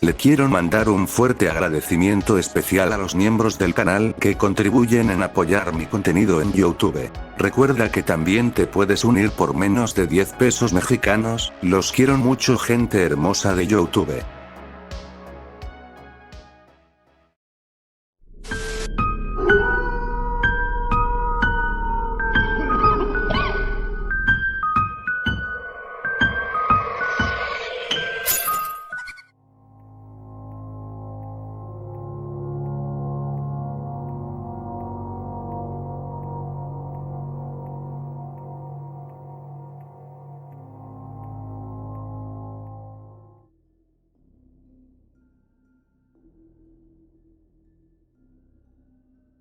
Le quiero mandar un fuerte agradecimiento especial a los miembros del canal que contribuyen en apoyar mi contenido en YouTube. Recuerda que también te puedes unir por menos de 10 pesos mexicanos, los quiero mucho gente hermosa de YouTube.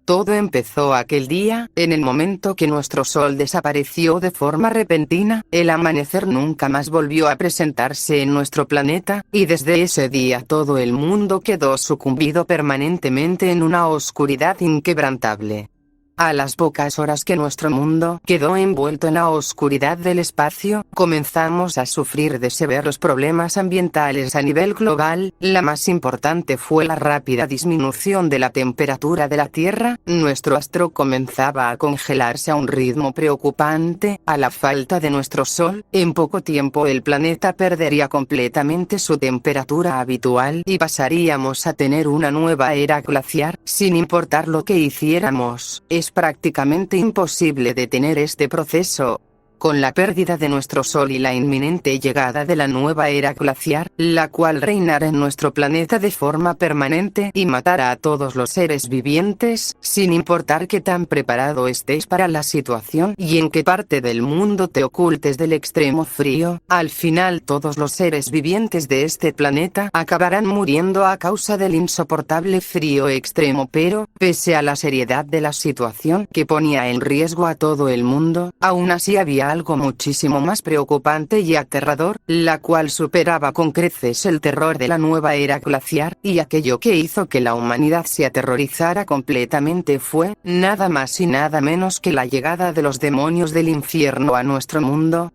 Todo empezó aquel día, en el momento que nuestro sol desapareció de forma repentina, el amanecer nunca más volvió a presentarse en nuestro planeta, y desde ese día todo el mundo quedó sucumbido permanentemente en una oscuridad inquebrantable. A las pocas horas que nuestro mundo quedó envuelto en la oscuridad del espacio, comenzamos a sufrir de severos problemas ambientales a nivel global. La más importante fue la rápida disminución de la temperatura de la Tierra. Nuestro astro comenzaba a congelarse a un ritmo preocupante. A la falta de nuestro Sol, en poco tiempo el planeta perdería completamente su temperatura habitual y pasaríamos a tener una nueva era glaciar, sin importar lo que hiciéramos. Es prácticamente imposible detener este proceso. Con la pérdida de nuestro Sol y la inminente llegada de la nueva era glaciar, la cual reinará en nuestro planeta de forma permanente y matará a todos los seres vivientes, sin importar qué tan preparado estés para la situación y en qué parte del mundo te ocultes del extremo frío, al final todos los seres vivientes de este planeta acabarán muriendo a causa del insoportable frío extremo. Pero, pese a la seriedad de la situación que ponía en riesgo a todo el mundo, aún así había algo muchísimo más preocupante y aterrador, la cual superaba con creces el terror de la nueva era glaciar, y aquello que hizo que la humanidad se aterrorizara completamente fue, nada más y nada menos que la llegada de los demonios del infierno a nuestro mundo.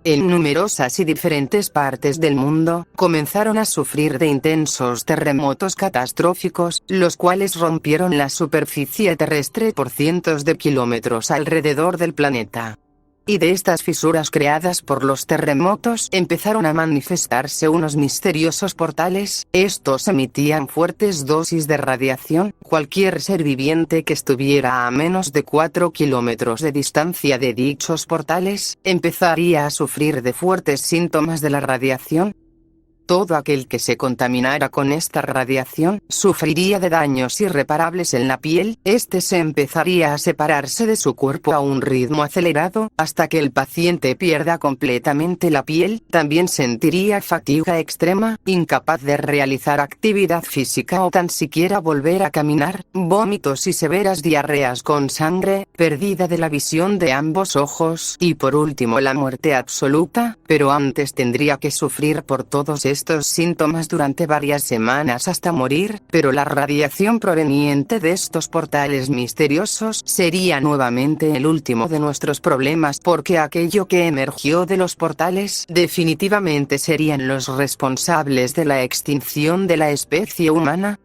En numerosas y diferentes partes del mundo, comenzaron a sufrir de intensos terremotos catastróficos, los cuales rompieron la superficie terrestre por cientos de kilómetros alrededor del planeta. Y de estas fisuras creadas por los terremotos empezaron a manifestarse unos misteriosos portales. Estos emitían fuertes dosis de radiación. Cualquier ser viviente que estuviera a menos de 4 kilómetros de distancia de dichos portales, empezaría a sufrir de fuertes síntomas de la radiación. Todo aquel que se contaminara con esta radiación, sufriría de daños irreparables en la piel. Se empezaría a separarse de su cuerpo a un ritmo acelerado, hasta que el paciente pierda completamente la piel. También sentiría fatiga extrema, incapaz de realizar actividad física o tan siquiera volver a caminar, vómitos y severas diarreas con sangre, pérdida de la visión de ambos ojos, y por último la muerte absoluta. Pero antes tendría que sufrir por todos estos síntomas durante varias semanas hasta morir. Pero la radiación proveniente de estos portales misteriosos sería nuevamente el último de nuestros problemas, porque aquello que emergió de los portales definitivamente serían los responsables de la extinción de la especie humana.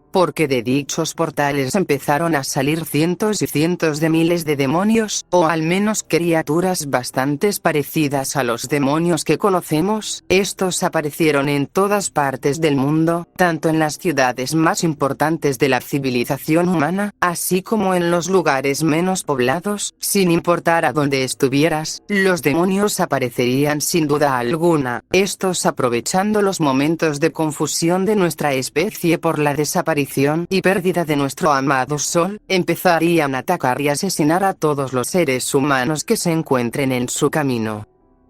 Porque de dichos portales empezaron a salir cientos y cientos de miles de demonios, o al menos criaturas bastante parecidas a los demonios que conocemos. Estos aparecieron en todas partes del mundo, tanto en las ciudades más importantes de la civilización humana, así como en los lugares menos poblados. Sin importar a dónde estuvieras, los demonios aparecerían sin duda alguna. Estos aprovechando los momentos de confusión de nuestra especie por la desaparición y pérdida de nuestro amado Sol, empezarían a atacar y asesinar a todos los seres humanos que se encuentren en su camino.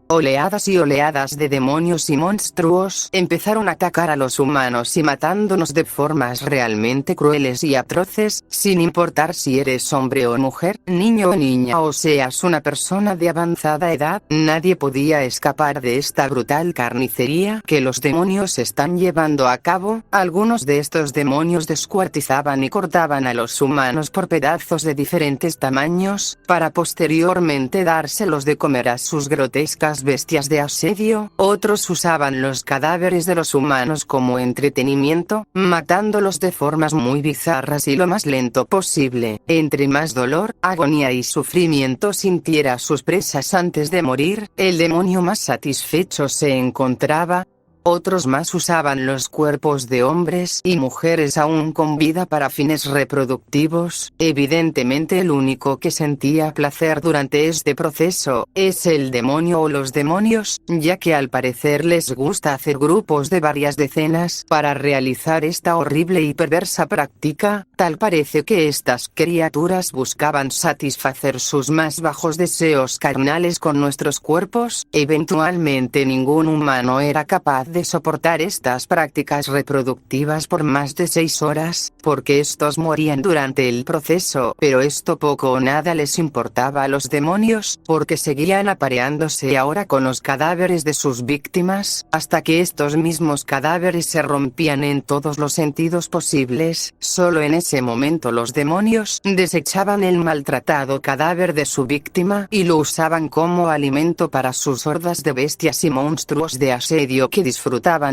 Oleadas y oleadas de demonios y monstruos empezaron a atacar a los humanos y matándonos de formas realmente crueles y atroces, sin importar si eres hombre o mujer, niño o niña o seas una persona de avanzada edad, nadie podía escapar de esta brutal carnicería que los demonios están llevando a cabo. Algunos de estos demonios descuartizaban y cortaban a los humanos por pedazos de diferentes tamaños, para posteriormente dárselos de comer a sus grotescas bestias de asedio. Otros usaban los cadáveres de los humanos como entretenimiento, matándolos de formas muy bizarras y lo más lento posible. Entre más dolor, agonía y sufrimiento sintiera sus presas antes de morir, el demonio más satisfecho se encontraba. Otros más usaban los cuerpos de hombres y mujeres aún con vida para fines reproductivos. Evidentemente el único que sentía placer durante este proceso es el demonio o los demonios, ya que al parecer les gusta hacer grupos de varias decenas para realizar esta horrible y perversa práctica. Tal parece que estas criaturas buscaban satisfacer sus más bajos deseos carnales con nuestros cuerpos. Eventualmente ningún humano era capaz de soportar estas prácticas reproductivas por más de 6 horas, porque estos morían durante el proceso, pero esto poco o nada les importaba a los demonios, porque seguían apareándose ahora con los cadáveres de sus víctimas, hasta que estos mismos cadáveres se rompían en todos los sentidos posibles. Solo en ese momento los demonios desechaban el maltratado cadáver de su víctima y lo usaban como alimento para sus hordas de bestias y monstruos de asedio que disfrutaban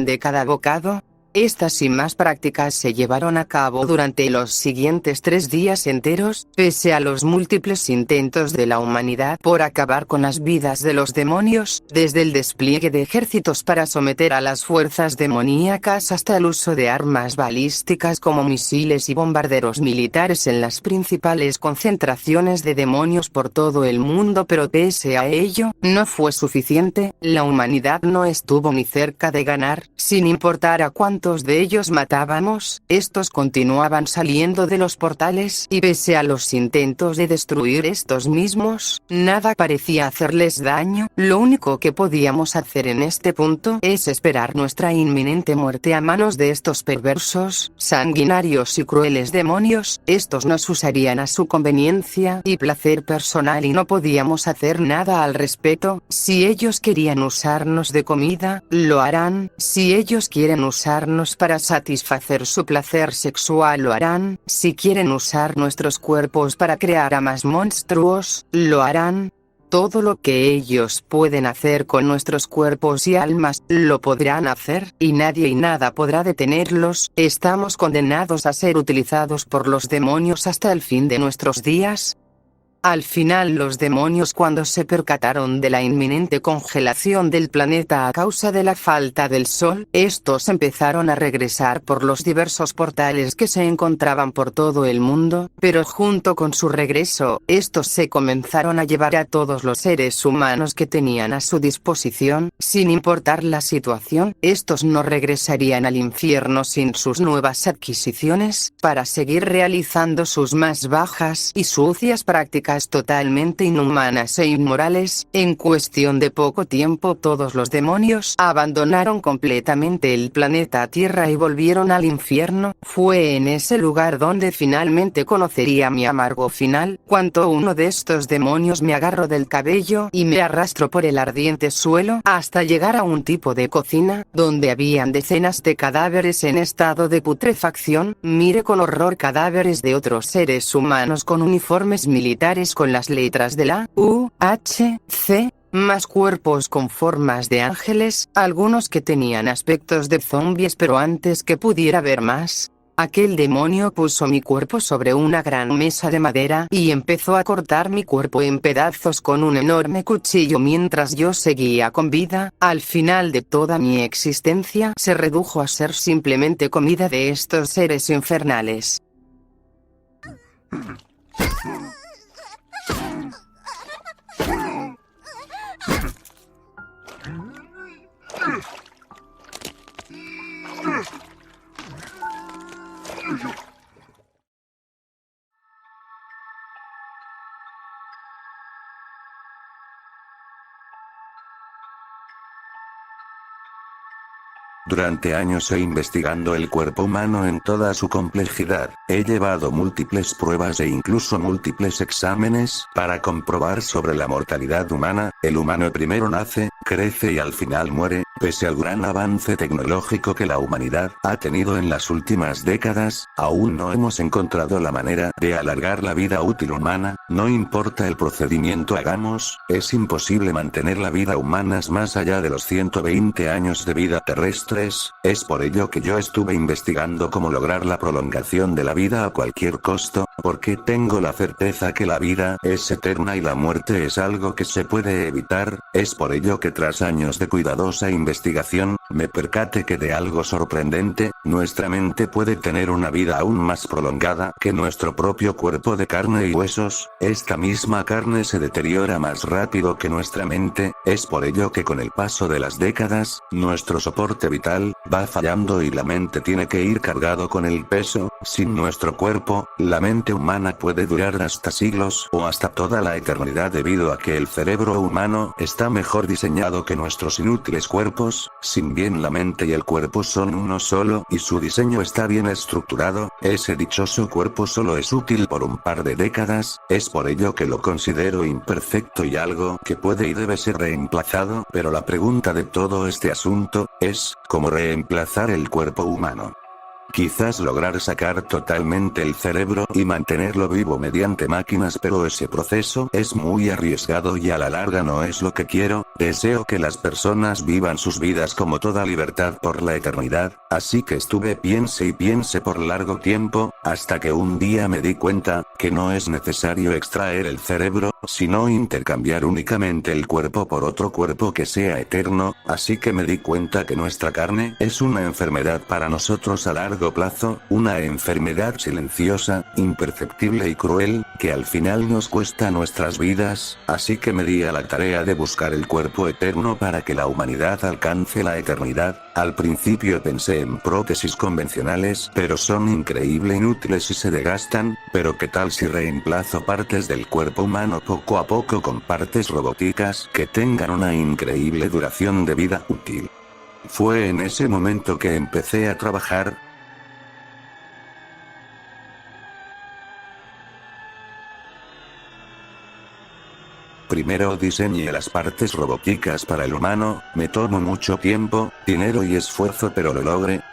de cada bocado. Estas y más prácticas se llevaron a cabo durante los siguientes 3 días enteros, pese a los múltiples intentos de la humanidad por acabar con las vidas de los demonios, desde el despliegue de ejércitos para someter a las fuerzas demoníacas hasta el uso de armas balísticas como misiles y bombarderos militares en las principales concentraciones de demonios por todo el mundo. Pero pese a ello, no fue suficiente. La humanidad no estuvo ni cerca de ganar, sin importar a cuántos de ellos matábamos. Estos continuaban saliendo de los portales y pese a los intentos de destruir estos mismos, nada parecía hacerles daño. Lo único que podíamos hacer en este punto es esperar nuestra inminente muerte a manos de estos perversos, sanguinarios y crueles demonios. Estos nos usarían a su conveniencia y placer personal y no podíamos hacer nada al respecto. Si ellos querían usarnos de comida, lo harán. Si ellos quieren usarnos para satisfacer su placer sexual, lo harán. Si quieren usar nuestros cuerpos para crear a más monstruos, lo harán. Todo lo que ellos pueden hacer con nuestros cuerpos y almas, lo podrán hacer, y nadie y nada podrá detenerlos. Estamos condenados a ser utilizados por los demonios hasta el fin de nuestros días. Al final los demonios, cuando se percataron de la inminente congelación del planeta a causa de la falta del sol, estos empezaron a regresar por los diversos portales que se encontraban por todo el mundo, pero junto con su regreso, estos se comenzaron a llevar a todos los seres humanos que tenían a su disposición. Sin importar la situación, estos no regresarían al infierno sin sus nuevas adquisiciones, para seguir realizando sus más bajas y sucias prácticas totalmente inhumanas e inmorales. En cuestión de poco tiempo todos los demonios abandonaron completamente el planeta Tierra y volvieron al infierno. Fue en ese lugar donde finalmente conocería mi amargo final, cuando uno de estos demonios me agarró del cabello y me arrastró por el ardiente suelo hasta llegar a un tipo de cocina, donde habían decenas de cadáveres en estado de putrefacción. Miré con horror cadáveres de otros seres humanos con uniformes militares con las letras de la UHC, más cuerpos con formas de ángeles, algunos que tenían aspectos de zombies, pero antes que pudiera ver más, aquel demonio puso mi cuerpo sobre una gran mesa de madera y empezó a cortar mi cuerpo en pedazos con un enorme cuchillo mientras yo seguía con vida. Al final de toda mi existencia se redujo a ser simplemente comida de estos seres infernales. Durante años he investigando el cuerpo humano en toda su complejidad, he llevado múltiples pruebas e incluso múltiples exámenes para comprobar sobre la mortalidad humana. El humano primero nace, crece y al final muere. Pese al gran avance tecnológico que la humanidad ha tenido en las últimas décadas, aún no hemos encontrado la manera de alargar la vida útil humana. No importa el procedimiento hagamos, es imposible mantener la vida humana más allá de los 120 años de vida terrestres. Es por ello que yo estuve investigando cómo lograr la prolongación de la vida a cualquier costo, porque tengo la certeza que la vida es eterna y la muerte es algo que se puede evitar. Es por ello que tras años de cuidadosa investigación, me percaté que de algo sorprendente, nuestra mente puede tener una vida aún más prolongada que nuestro propio cuerpo de carne y huesos. Esta misma carne se deteriora más rápido que nuestra mente, es por ello que con el paso de las décadas, nuestro soporte vital va fallando y la mente tiene que ir cargado con el peso. Sin nuestro cuerpo, la mente humana puede durar hasta siglos o hasta toda la eternidad debido a que el cerebro humano está mejor diseñado que nuestros inútiles cuerpos. Sin bien la mente y el cuerpo son uno solo y su diseño está bien estructurado, ese dichoso cuerpo solo es útil por un par de décadas. Es por ello que lo considero imperfecto y algo que puede y debe ser reemplazado. Pero la pregunta de todo este asunto es, ¿cómo reemplazar el cuerpo humano? Quizás lograr sacar totalmente el cerebro y mantenerlo vivo mediante máquinas, pero ese proceso es muy arriesgado y a la larga no es lo que quiero. Deseo que las personas vivan sus vidas como toda libertad por la eternidad, así que estuve piense y piense por largo tiempo, hasta que un día me di cuenta que no es necesario extraer el cerebro, sino intercambiar únicamente el cuerpo por otro cuerpo que sea eterno. Así que me di cuenta que nuestra carne es una enfermedad para nosotros a largo plazo, una enfermedad silenciosa, imperceptible y cruel, que al final nos cuesta nuestras vidas. Así que me di a la tarea de buscar el cuerpo eterno para que la humanidad alcance la eternidad. Al principio pensé en prótesis convencionales, pero son increíble inútiles y se desgastan. Pero ¿qué tal si reemplazo partes del cuerpo humano poco a poco con partes robóticas que tengan una increíble duración de vida útil? Fue en ese momento que empecé a trabajar. Primero diseñé las partes robóticas para el humano, me tomó mucho tiempo, dinero y esfuerzo, pero lo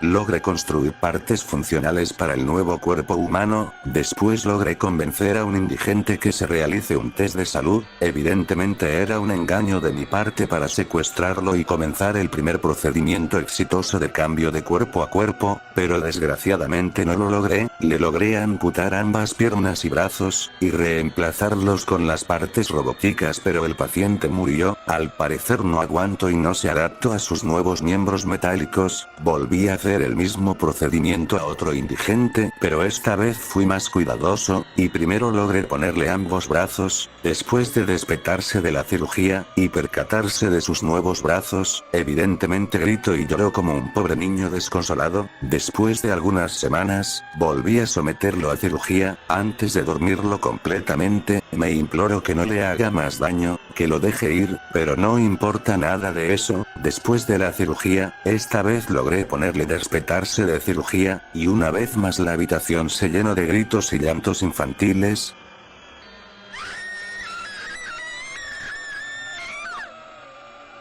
logré construir partes funcionales para el nuevo cuerpo humano. Después logré convencer a un indigente que se realice un test de salud. Evidentemente era un engaño de mi parte para secuestrarlo y comenzar el primer procedimiento exitoso de cambio de cuerpo a cuerpo, pero desgraciadamente no lo logré. Le logré amputar ambas piernas y brazos, y reemplazarlos con las partes robóticas, pero el paciente murió. Al parecer no aguantó y no se adaptó a sus nuevos miembros metálicos. Volví a hacer el mismo procedimiento a otro indigente, pero esta vez fui más cuidadoso, y primero logré ponerle ambos brazos. Después de despertarse de la cirugía, y percatarse de sus nuevos brazos, evidentemente gritó y lloró como un pobre niño desconsolado. Después de algunas semanas, volví a someterlo a cirugía. Antes de dormirlo completamente, me imploró que no le haga más daño, que lo deje ir, pero no importa nada de eso. Después de la cirugía, esta vez logré ponerle despertarse de cirugía, y una vez más la habitación se llenó de gritos y llantos infantiles.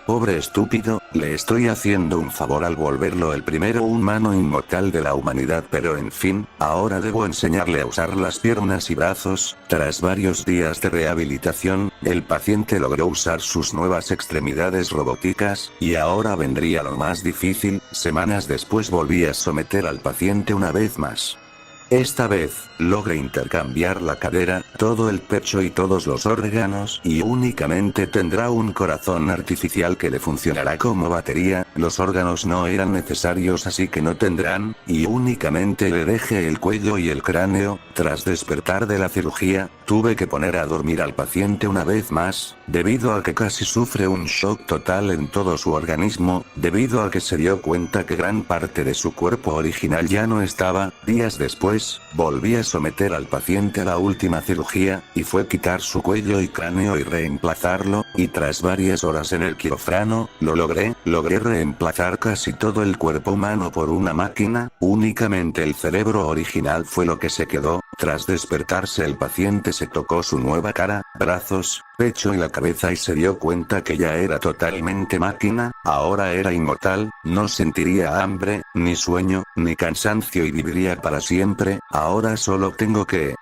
Pobre estúpido, le estoy haciendo un favor al volverlo el primero humano inmortal de la humanidad, pero en fin, ahora debo enseñarle a usar las piernas y brazos. Tras varios días de rehabilitación, el paciente logró usar sus nuevas extremidades robóticas, y ahora vendría lo más difícil. Semanas después volví a someter al paciente una vez más. Esta vez, logré intercambiar la cadera, todo el pecho y todos los órganos, y únicamente tendrá un corazón artificial que le funcionará como batería. Los órganos no eran necesarios, así que no tendrán, y únicamente le dejé el cuello y el cráneo. Tras despertar de la cirugía, tuve que poner a dormir al paciente una vez más, debido a que casi sufre un shock total en todo su organismo, debido a que se dio cuenta que gran parte de su cuerpo original ya no estaba. Días después, volví a someter al paciente a la última cirugía, y fue quitar su cuello y cráneo y reemplazarlo, y tras varias horas en el quirófano, lo logré reemplazar casi todo el cuerpo humano por una máquina, únicamente el cerebro original fue lo que se quedó. Tras despertarse el paciente se tocó su nueva cara, brazos, pecho y la cabeza y se dio cuenta que ya era totalmente máquina, ahora era inmortal, no sentiría hambre, ni sueño, ni cansancio y viviría para siempre. Ahora solo tengo que...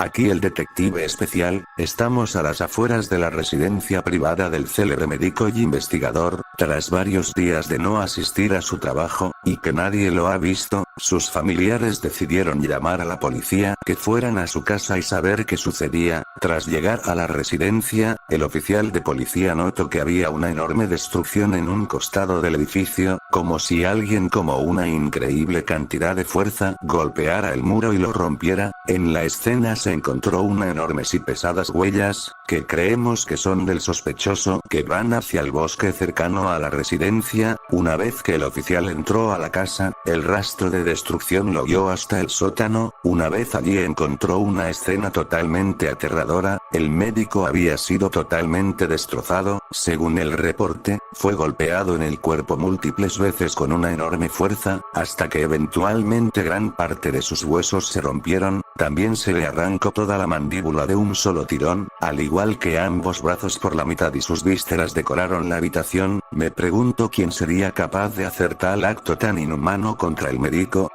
Aquí el detective especial. Estamos a las afueras de la residencia privada del célebre médico y investigador. Tras varios días de no asistir a su trabajo, y que nadie lo ha visto, sus familiares decidieron llamar a la policía, que fueran a su casa y saber qué sucedía. Tras llegar a la residencia, el oficial de policía notó que había una enorme destrucción en un costado del edificio, como si alguien con una increíble cantidad de fuerza golpeara el muro y lo rompiera. En la escena se encontró una enormes y pesadas huellas, que creemos que son del sospechoso, que van hacia el bosque cercano a la residencia. Una vez que el oficial entró a la casa, el rastro de destrucción lo guió hasta el sótano. Una vez allí encontró una escena totalmente aterradora. El médico había sido totalmente destrozado. Según el reporte, fue golpeado en el cuerpo múltiples veces con una enorme fuerza, hasta que eventualmente gran parte de sus huesos se rompieron. También se le arrancó toda la mandíbula de un solo tirón, al igual que ambos brazos por la mitad, y sus vísceras decoraron la habitación. Me pregunto quién sería capaz de hacer tal acto tan inhumano contra el médico.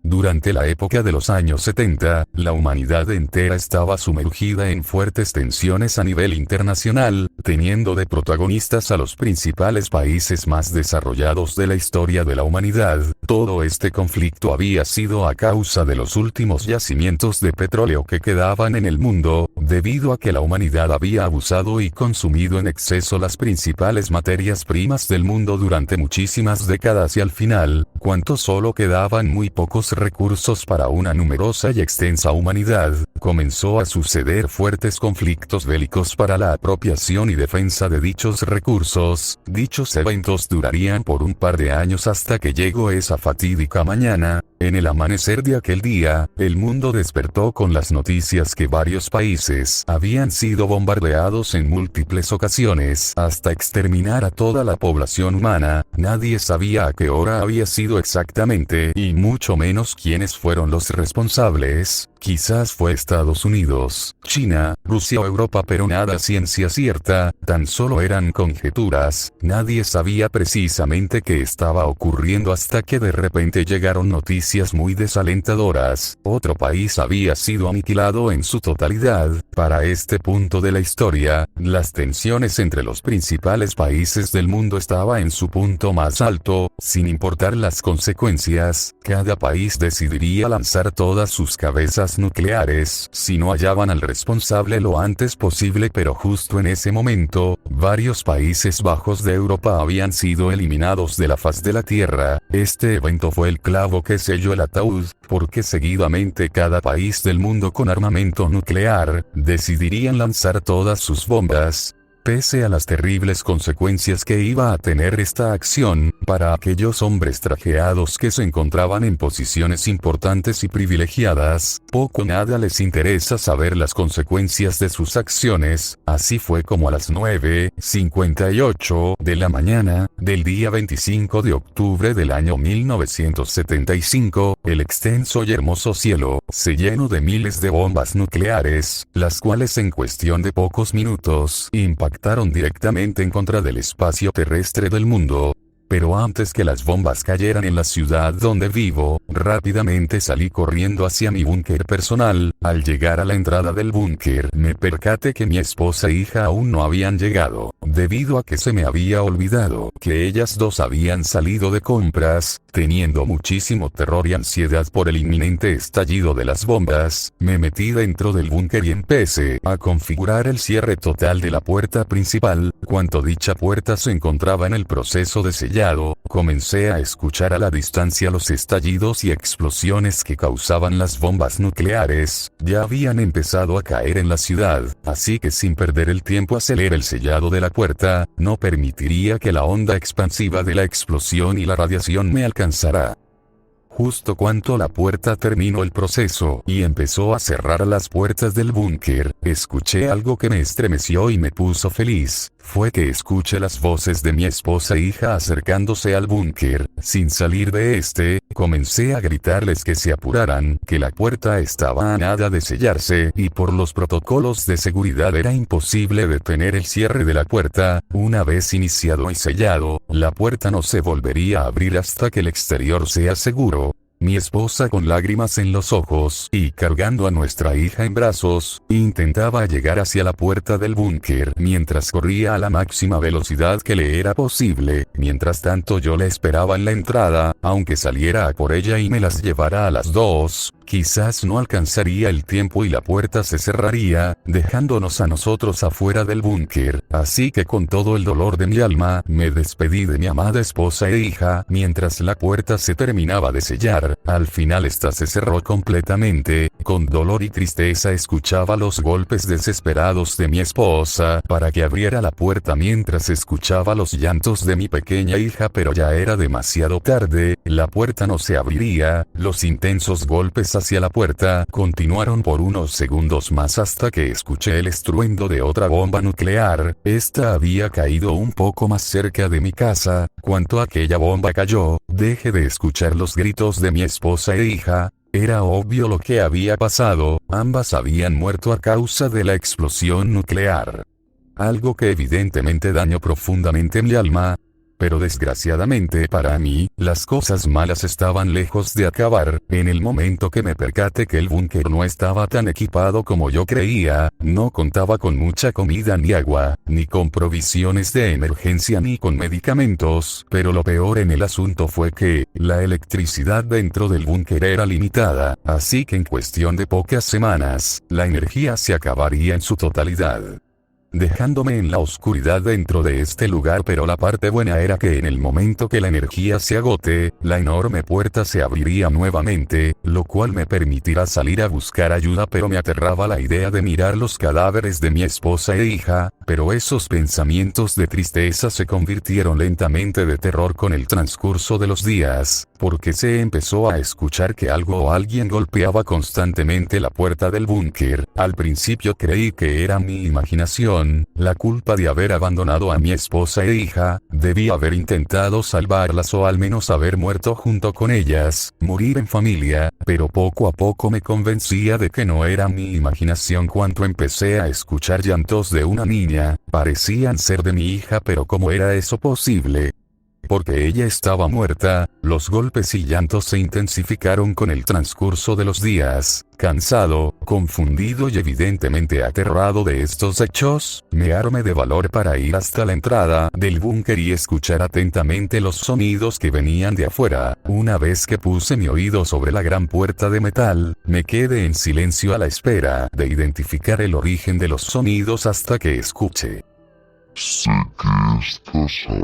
Durante la época de los años 70, la humanidad entera estaba sumergida en fuertes tensiones a nivel internacional, teniendo de protagonistas a los principales países más desarrollados de la historia de la humanidad. Todo este conflicto había sido a causa de los últimos yacimientos de petróleo que quedaban en el mundo, debido a que la humanidad había abusado y consumido en exceso las principales materias primas del mundo durante muchísimas décadas, y al final, cuando solo quedaban muy pocos recursos para una numerosa y extensa humanidad, comenzó a suceder fuertes conflictos bélicos para la apropiación y defensa de dichos recursos. Dichos eventos durarían por un par de años hasta que llegó esa fatídica mañana. En el amanecer de aquel día, el mundo despertó con las noticias que varios países habían sido bombardeados en múltiples ocasiones hasta exterminar a toda la población humana. Nadie sabía a qué hora había sido exactamente, y mucho menos quiénes fueron los responsables. Quizás fue Estados Unidos, China, Rusia o Europa, pero nada ciencia cierta, tan solo eran conjeturas. Nadie sabía precisamente qué estaba ocurriendo hasta que de repente llegaron noticias muy desalentadoras. Otro país había sido aniquilado en su totalidad. Para este punto de la historia, las tensiones entre los principales países del mundo estaban en su punto más alto. Sin importar las consecuencias, cada país decidiría lanzar todas sus cabezas nucleares si no hallaban al responsable lo antes posible, pero justo en ese momento, varios Países Bajos de Europa habían sido eliminados de la faz de la Tierra. Este evento fue el clavo que selló el ataúd, porque seguidamente cada país del mundo con armamento nuclear decidirían lanzar todas sus bombas. Pese a las terribles consecuencias que iba a tener esta acción, para aquellos hombres trajeados que se encontraban en posiciones importantes y privilegiadas, poco o nada les interesa saber las consecuencias de sus acciones. Así fue como a las 9:58 de la mañana, del día 25 de octubre del año 1975, el extenso y hermoso cielo se llenó de miles de bombas nucleares, las cuales en cuestión de pocos minutos impactaron directamente en contra del espacio terrestre del mundo. Pero antes que las bombas cayeran en la ciudad donde vivo, rápidamente salí corriendo hacia mi búnker personal. Al llegar a la entrada del búnker me percaté que mi esposa e hija aún no habían llegado, debido a que se me había olvidado que ellas dos habían salido de compras. Teniendo muchísimo terror y ansiedad por el inminente estallido de las bombas, me metí dentro del búnker y empecé a configurar el cierre total de la puerta principal. Cuando dicha puerta se encontraba en el proceso de sellado, comencé a escuchar a la distancia los estallidos y explosiones que causaban las bombas nucleares. Ya habían empezado a caer en la ciudad, así que sin perder el tiempo aceleré el sellado de la puerta. No permitiría que la onda expansiva de la explosión y la radiación me alcanzara. Justo cuando la puerta terminó el proceso y empezó a cerrar las puertas del búnker, escuché algo que me estremeció y me puso feliz. Fue que escuché las voces de mi esposa e hija acercándose al búnker. Sin salir de este, comencé a gritarles que se apuraran, que la puerta estaba a nada de sellarse y por los protocolos de seguridad era imposible detener el cierre de la puerta. Una vez iniciado y sellado, la puerta no se volvería a abrir hasta que el exterior sea seguro. Mi esposa, con lágrimas en los ojos y cargando a nuestra hija en brazos, intentaba llegar hacia la puerta del búnker mientras corría a la máxima velocidad que le era posible. Mientras tanto yo la esperaba en la entrada. Aunque saliera a por ella y me las llevara a las dos, quizás no alcanzaría el tiempo y la puerta se cerraría, dejándonos a nosotros afuera del búnker. Así que con todo el dolor de mi alma, me despedí de mi amada esposa e hija mientras la puerta se terminaba de sellar. Al final esta se cerró completamente. Con dolor y tristeza escuchaba los golpes desesperados de mi esposa para que abriera la puerta mientras escuchaba los llantos de mi pequeña hija, pero ya era demasiado tarde. La puerta no se abriría. Los intensos golpes hacia la puerta continuaron por unos segundos más hasta que escuché el estruendo de otra bomba nuclear. Esta había caído un poco más cerca de mi casa. Cuando aquella bomba cayó, dejé de escuchar los gritos de mi esposa e hija. Era obvio lo que había pasado. Ambas habían muerto a causa de la explosión nuclear. Algo que evidentemente dañó profundamente mi alma. Pero desgraciadamente para mí, las cosas malas estaban lejos de acabar. En el momento que me percaté que el búnker no estaba tan equipado como yo creía, no contaba con mucha comida ni agua, ni con provisiones de emergencia ni con medicamentos, pero lo peor en el asunto fue que, la electricidad dentro del búnker era limitada, así que en cuestión de pocas semanas, la energía se acabaría en su totalidad, dejándome en la oscuridad dentro de este lugar. Pero la parte buena era que en el momento que la energía se agote, la enorme puerta se abriría nuevamente, lo cual me permitirá salir a buscar ayuda. Pero me aterraba la idea de mirar los cadáveres de mi esposa e hija, pero esos pensamientos de tristeza se convirtieron lentamente de terror con el transcurso de los días, porque se empezó a escuchar que algo o alguien golpeaba constantemente la puerta del búnker. Al principio creí que era mi imaginación. La culpa de haber abandonado a mi esposa e hija, debí haber intentado salvarlas o al menos haber muerto junto con ellas, morir en familia, pero poco a poco me convencía de que no era mi imaginación cuando empecé a escuchar llantos de una niña. Parecían ser de mi hija, pero ¿cómo era eso posible? Porque ella estaba muerta. Los golpes y llantos se intensificaron con el transcurso de los días. Cansado, confundido y evidentemente aterrado de estos hechos, me armé de valor para ir hasta la entrada del búnker y escuchar atentamente los sonidos que venían de afuera. Una vez que puse mi oído sobre la gran puerta de metal, me quedé en silencio a la espera de identificar el origen de los sonidos hasta que escuché. Sé que estás ahí.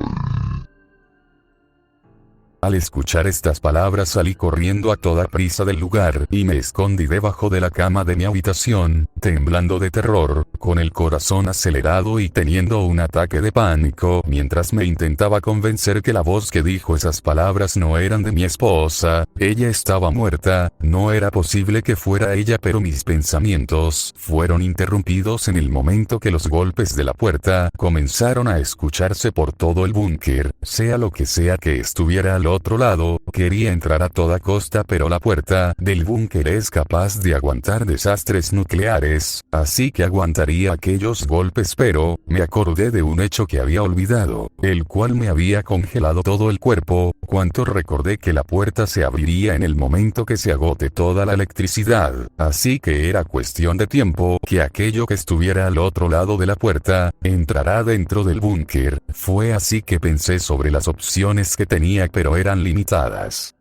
Al escuchar estas palabras salí corriendo a toda prisa del lugar y me escondí debajo de la cama de mi habitación, temblando de terror, con el corazón acelerado y teniendo un ataque de pánico mientras me intentaba convencer que la voz que dijo esas palabras no eran de mi esposa. Ella estaba muerta, no era posible que fuera ella, pero mis pensamientos fueron interrumpidos en el momento que los golpes de la puerta comenzaron a escucharse por todo el búnker. Sea lo que sea que estuviera al otro lado, quería entrar a toda costa, pero la puerta del búnker es capaz de aguantar desastres nucleares, así que aguantaría aquellos golpes, pero me acordé de un hecho que había olvidado, el cual me había congelado todo el cuerpo, cuando recordé que la puerta se abriría en el momento que se agote toda la electricidad, así que era cuestión de tiempo que aquello que estuviera al otro lado de la puerta entrará dentro del búnker. Fue así que pensé sobre las opciones que tenía, pero eran limitadas.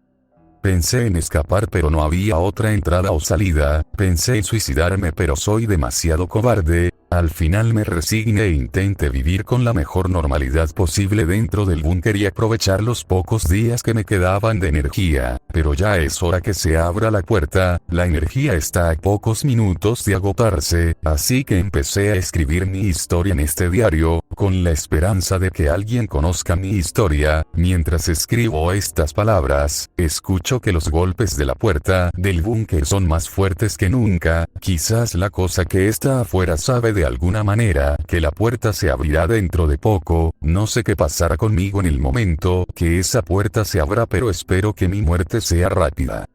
Pensé en escapar, pero no había otra entrada o salida. Pensé en suicidarme, pero soy demasiado cobarde. Al final me resigné e intenté vivir con la mejor normalidad posible dentro del búnker y aprovechar los pocos días que me quedaban de energía. Pero ya es hora que se abra la puerta, la energía está a pocos minutos de agotarse, así que empecé a escribir mi historia en este diario, con la esperanza de que alguien conozca mi historia. Mientras escribo estas palabras, escucho que los golpes de la puerta del búnker son más fuertes que nunca. Quizás la cosa que está afuera sabe de alguna manera que la puerta se abrirá dentro de poco. No sé qué pasará conmigo en el momento que esa puerta se abra, pero espero que mi muerte sea rápida.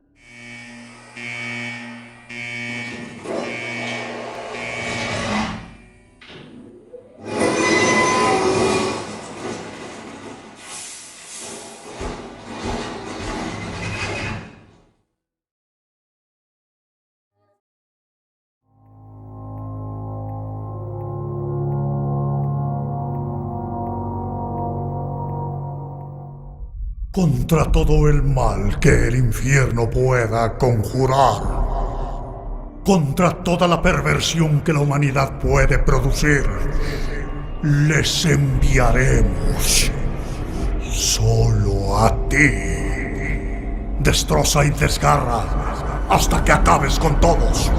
Contra todo el mal que el infierno pueda conjurar, contra toda la perversión que la humanidad puede producir, les enviaremos solo a ti. Destroza y desgarra hasta que acabes con todos.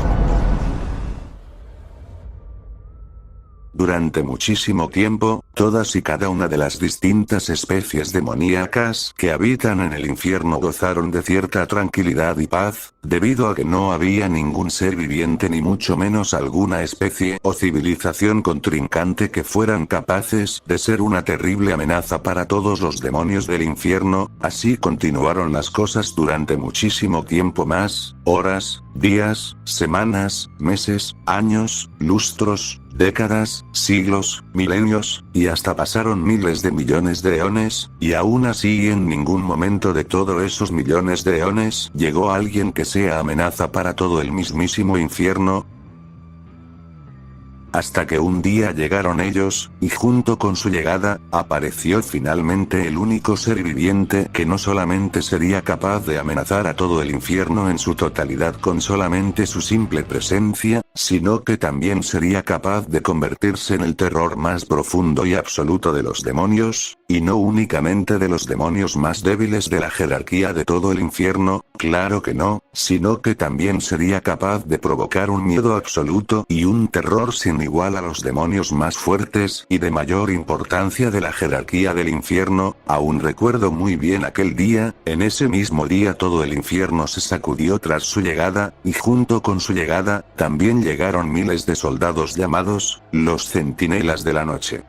Durante muchísimo tiempo, todas y cada una de las distintas especies demoníacas que habitan en el infierno gozaron de cierta tranquilidad y paz, debido a que no había ningún ser viviente ni mucho menos alguna especie o civilización contrincante que fueran capaces de ser una terrible amenaza para todos los demonios del infierno. Así continuaron las cosas durante muchísimo tiempo más, horas, días, semanas, meses, años, lustros, décadas, siglos, milenios, y hasta pasaron miles de millones de eones, y aún así en ningún momento de todos esos millones de eones llegó alguien que sea amenaza para todo el mismísimo infierno. Hasta que un día llegaron ellos, y junto con su llegada, apareció finalmente el único ser viviente que no solamente sería capaz de amenazar a todo el infierno en su totalidad con solamente su simple presencia, sino que también sería capaz de convertirse en el terror más profundo y absoluto de los demonios, y no únicamente de los demonios más débiles de la jerarquía de todo el infierno, claro que no, sino que también sería capaz de provocar un miedo absoluto y un terror sin igual a los demonios más fuertes y de mayor importancia de la jerarquía del infierno. Aún recuerdo muy bien aquel día. En ese mismo día todo el infierno se sacudió tras su llegada, y junto con su llegada, también llegaron miles de soldados llamados los Centinelas de la Noche.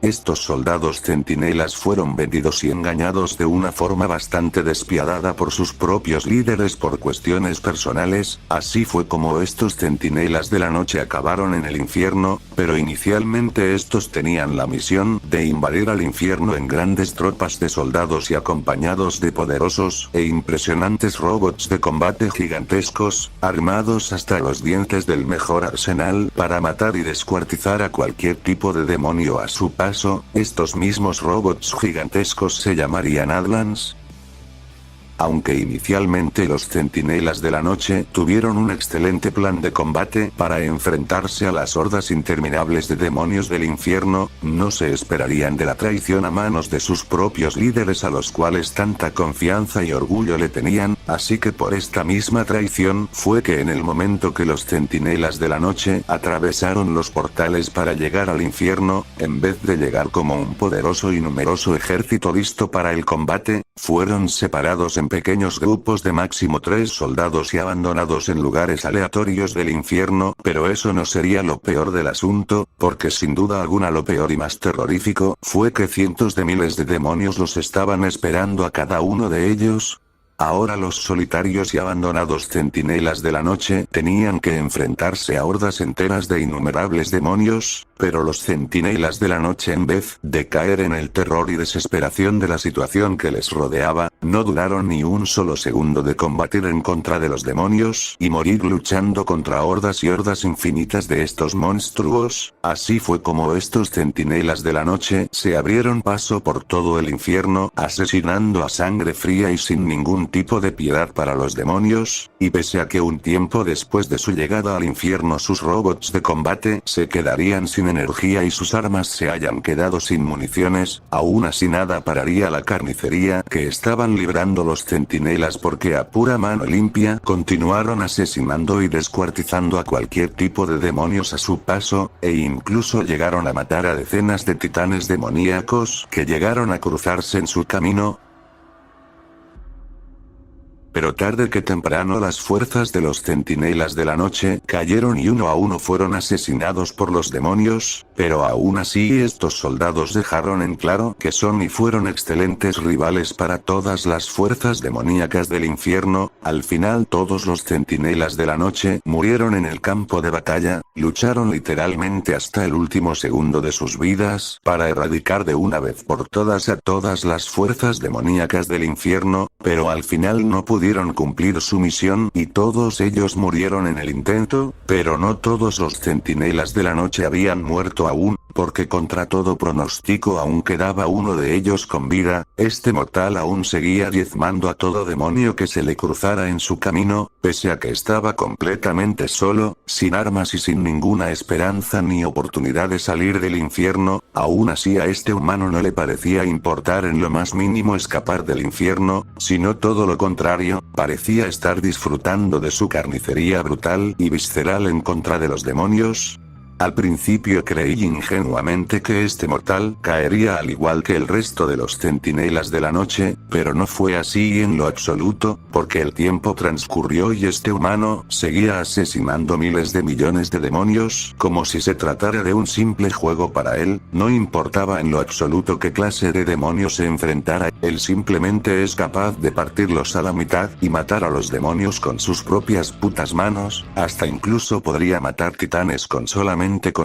Estos soldados centinelas fueron vendidos y engañados de una forma bastante despiadada por sus propios líderes por cuestiones personales. Así fue como estos centinelas de la noche acabaron en el infierno, pero inicialmente estos tenían la misión de invadir al infierno en grandes tropas de soldados y acompañados de poderosos e impresionantes robots de combate gigantescos, armados hasta los dientes del mejor arsenal para matar y descuartizar a cualquier tipo de demonio a su paso. Estos mismos robots gigantescos se llamarían Adlans. Aunque inicialmente los Centinelas de la Noche tuvieron un excelente plan de combate para enfrentarse a las hordas interminables de demonios del infierno, no se esperarían de la traición a manos de sus propios líderes a los cuales tanta confianza y orgullo le tenían, así que por esta misma traición fue que en el momento que los Centinelas de la Noche atravesaron los portales para llegar al infierno, en vez de llegar como un poderoso y numeroso ejército listo para el combate, fueron separados en pequeños grupos de máximo 3 soldados y abandonados en lugares aleatorios del infierno, pero eso no sería lo peor del asunto, porque sin duda alguna lo peor y más terrorífico fue que cientos de miles de demonios los estaban esperando a cada uno de ellos. Ahora los solitarios y abandonados Centinelas de la Noche tenían que enfrentarse a hordas enteras de innumerables demonios, pero los Centinelas de la Noche, en vez de caer en el terror y desesperación de la situación que les rodeaba, no dudaron ni un solo segundo de combatir en contra de los demonios y morir luchando contra hordas y hordas infinitas de estos monstruos. Así fue como estos Centinelas de la Noche se abrieron paso por todo el infierno, asesinando a sangre fría y sin ningún tipo de piedad para los demonios, y pese a que un tiempo después de su llegada al infierno sus robots de combate se quedarían sin energía y sus armas se hayan quedado sin municiones, aún así nada pararía la carnicería que estaban librando los Centinelas, porque a pura mano limpia continuaron asesinando y descuartizando a cualquier tipo de demonios a su paso, e incluso llegaron a matar a decenas de titanes demoníacos que llegaron a cruzarse en su camino. Pero tarde que temprano las fuerzas de los Centinelas de la Noche cayeron y uno a uno fueron asesinados por los demonios, pero aún así estos soldados dejaron en claro que son y fueron excelentes rivales para todas las fuerzas demoníacas del infierno. Al final todos los Centinelas de la Noche murieron en el campo de batalla, lucharon literalmente hasta el último segundo de sus vidas para erradicar de una vez por todas a todas las fuerzas demoníacas del infierno, pero al final no pudieron cumplir su misión y todos ellos murieron en el intento, pero no todos los Centinelas de la Noche habían muerto aún, porque contra todo pronóstico aún quedaba uno de ellos con vida. Este mortal aún seguía diezmando a todo demonio que se le cruzara en su camino, pese a que estaba completamente solo, sin armas y sin ninguna esperanza ni oportunidad de salir del infierno. Aún así a este humano no le parecía importar en lo más mínimo escapar del infierno, sino todo lo contrario, parecía estar disfrutando de su carnicería brutal y visceral en contra de los demonios. Al principio creí ingenuamente que este mortal caería al igual que el resto de los Centinelas de la Noche, pero no fue así en lo absoluto, porque el tiempo transcurrió y este humano seguía asesinando miles de millones de demonios, como si se tratara de un simple juego para él. No importaba en lo absoluto qué clase de demonios se enfrentara, él simplemente es capaz de partirlos a la mitad y matar a los demonios con sus propias putas manos, hasta incluso podría matar titanes con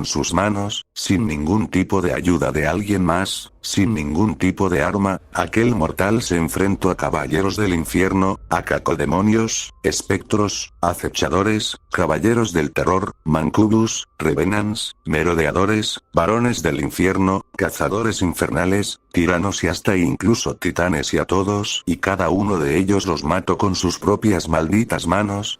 sus manos, sin ningún tipo de ayuda de alguien más, sin ningún tipo de arma. Aquel mortal se enfrentó a caballeros del infierno, a cacodemonios, espectros, acechadores, caballeros del terror, mancubus, revenants, merodeadores, varones del infierno, cazadores infernales, tiranos y hasta incluso titanes, y a todos y cada uno de ellos los mató con sus propias malditas manos.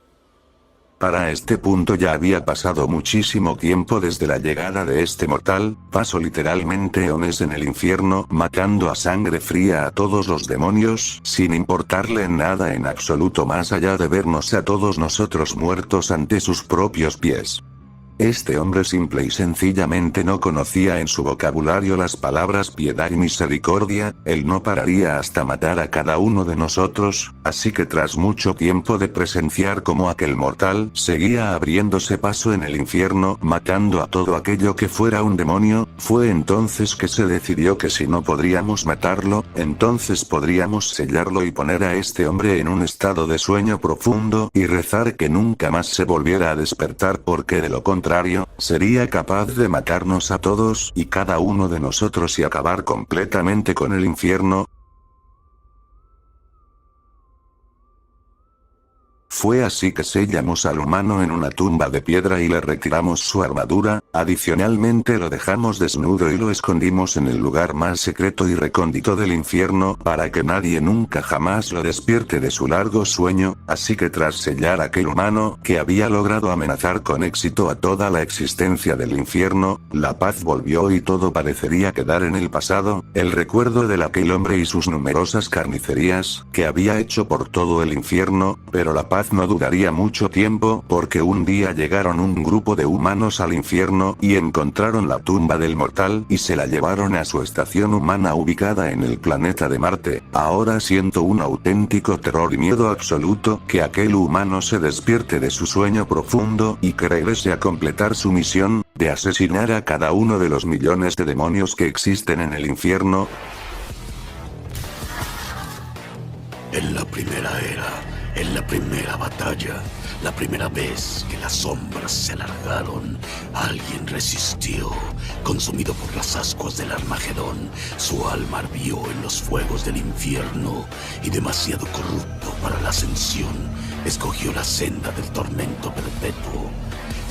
Para este punto ya había pasado muchísimo tiempo desde la llegada de este mortal, pasó literalmente eones en el infierno matando a sangre fría a todos los demonios, sin importarle nada en absoluto más allá de vernos a todos nosotros muertos ante sus propios pies. Este hombre simple y sencillamente no conocía en su vocabulario las palabras piedad y misericordia. Él no pararía hasta matar a cada uno de nosotros, así que tras mucho tiempo de presenciar cómo aquel mortal seguía abriéndose paso en el infierno matando a todo aquello que fuera un demonio, fue entonces que se decidió que si no podríamos matarlo, entonces podríamos sellarlo y poner a este hombre en un estado de sueño profundo y rezar que nunca más se volviera a despertar, porque de lo contrario sería capaz de matarnos a todos y cada uno de nosotros y acabar completamente con el infierno. Fue así que sellamos al humano en una tumba de piedra y le retiramos su armadura, adicionalmente lo dejamos desnudo y lo escondimos en el lugar más secreto y recóndito del infierno para que nadie nunca jamás lo despierte de su largo sueño, así que tras sellar a aquel humano que había logrado amenazar con éxito a toda la existencia del infierno, la paz volvió y todo parecería quedar en el pasado, el recuerdo de aquel hombre y sus numerosas carnicerías que había hecho por todo el infierno, pero la paz no duraría mucho tiempo porque un día llegaron un grupo de humanos al infierno y encontraron la tumba del mortal y se la llevaron a su estación humana ubicada en el planeta de Marte. Ahora siento un auténtico terror y miedo absoluto que aquel humano se despierte de su sueño profundo y que regrese a completar su misión de asesinar a cada uno de los millones de demonios que existen en el infierno. En la primera era, en la primera batalla, la primera vez que las sombras se alargaron, alguien resistió, consumido por las ascuas del Armagedón. Su alma ardió en los fuegos del infierno y demasiado corrupto para la ascensión, escogió la senda del tormento perpetuo.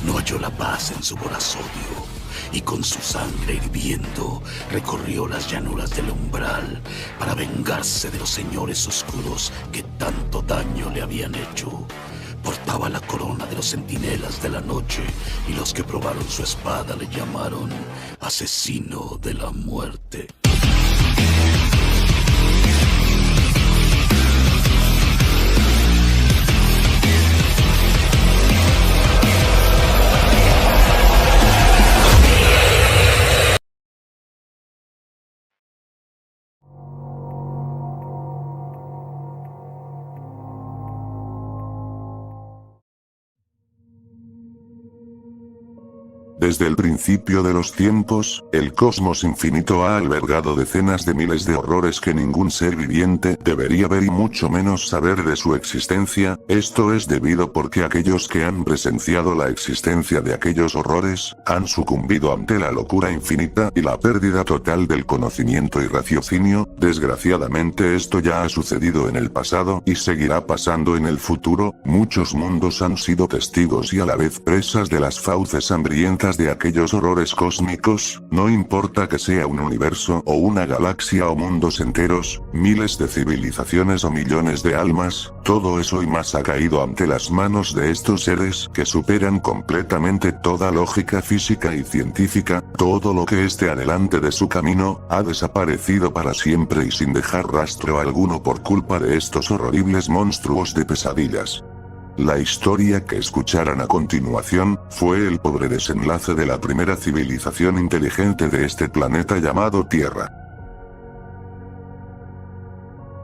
No halló la paz en su voraz odio y con su sangre hirviendo recorrió las llanuras del umbral para vengarse de los señores oscuros que tanto daño le habían hecho. Portaba la corona de los centinelas de la noche y los que probaron su espada le llamaron asesino de la muerte. Desde el principio de los tiempos, el cosmos infinito ha albergado decenas de miles de horrores que ningún ser viviente debería ver y mucho menos saber de su existencia. Esto es debido porque aquellos que han presenciado la existencia de aquellos horrores, han sucumbido ante la locura infinita y la pérdida total del conocimiento y raciocinio. Desgraciadamente esto ya ha sucedido en el pasado y seguirá pasando en el futuro. Muchos mundos han sido testigos y a la vez presas de las fauces hambrientas de aquellos horrores cósmicos, no importa que sea un universo o una galaxia o mundos enteros, miles de civilizaciones o millones de almas, todo eso y más ha caído ante las manos de estos seres que superan completamente toda lógica física y científica. Todo lo que esté adelante de su camino, ha desaparecido para siempre y sin dejar rastro alguno por culpa de estos horribles monstruos de pesadillas. La historia que escucharán a continuación, fue el pobre desenlace de la primera civilización inteligente de este planeta llamado Tierra.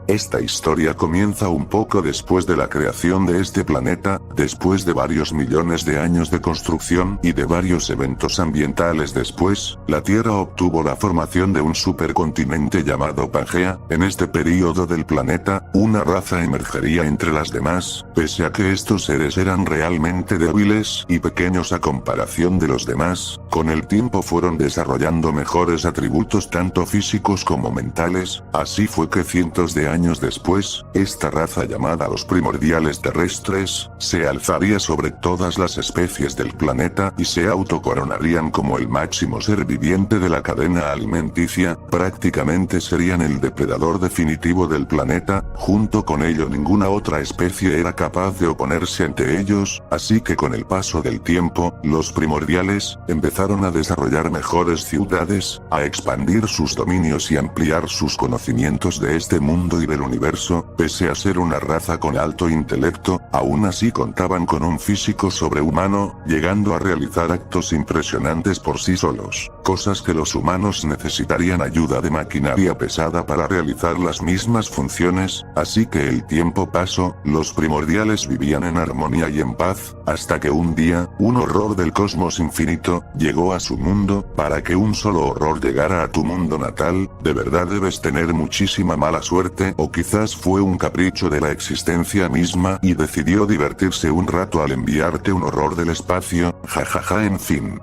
Esta historia comienza un poco después de la creación de este planeta, después de varios millones de años de construcción y de varios eventos ambientales después, la Tierra obtuvo la formación de un supercontinente llamado Pangea. En este período del planeta, una raza emergería entre las demás, pese a que estos seres eran realmente débiles y pequeños a comparación de los demás, con el tiempo fueron desarrollando mejores atributos tanto físicos como mentales. Así fue que cientos de años después, esta raza llamada los primordiales terrestres, se alzaría sobre todas las especies del planeta y se autocoronarían como el máximo ser viviente de la cadena alimenticia. Prácticamente serían el depredador definitivo del planeta. Junto con ello ninguna otra especie era capaz de oponerse ante ellos, así que con el paso del tiempo, los primordiales empezaron a desarrollar mejores ciudades, a expandir sus dominios y ampliar sus conocimientos de este mundo y del universo. Pese a ser una raza con alto intelecto, aún así contaban con un físico sobrehumano, llegando a realizar actos impresionantes por sí solos, cosas que los humanos necesitarían ayuda de maquinaria pesada para realizar las mismas funciones. Así que el tiempo pasó, los primordiales vivían en armonía y en paz, hasta que un día, un horror del cosmos infinito, llegó a su mundo. Para que un solo horror llegara a tu mundo natal, de verdad debes tener muchísima mala suerte, o quizás fue un capricho de la existencia misma y decidió divertirse un rato al enviarte un horror del espacio, jajaja, en fin.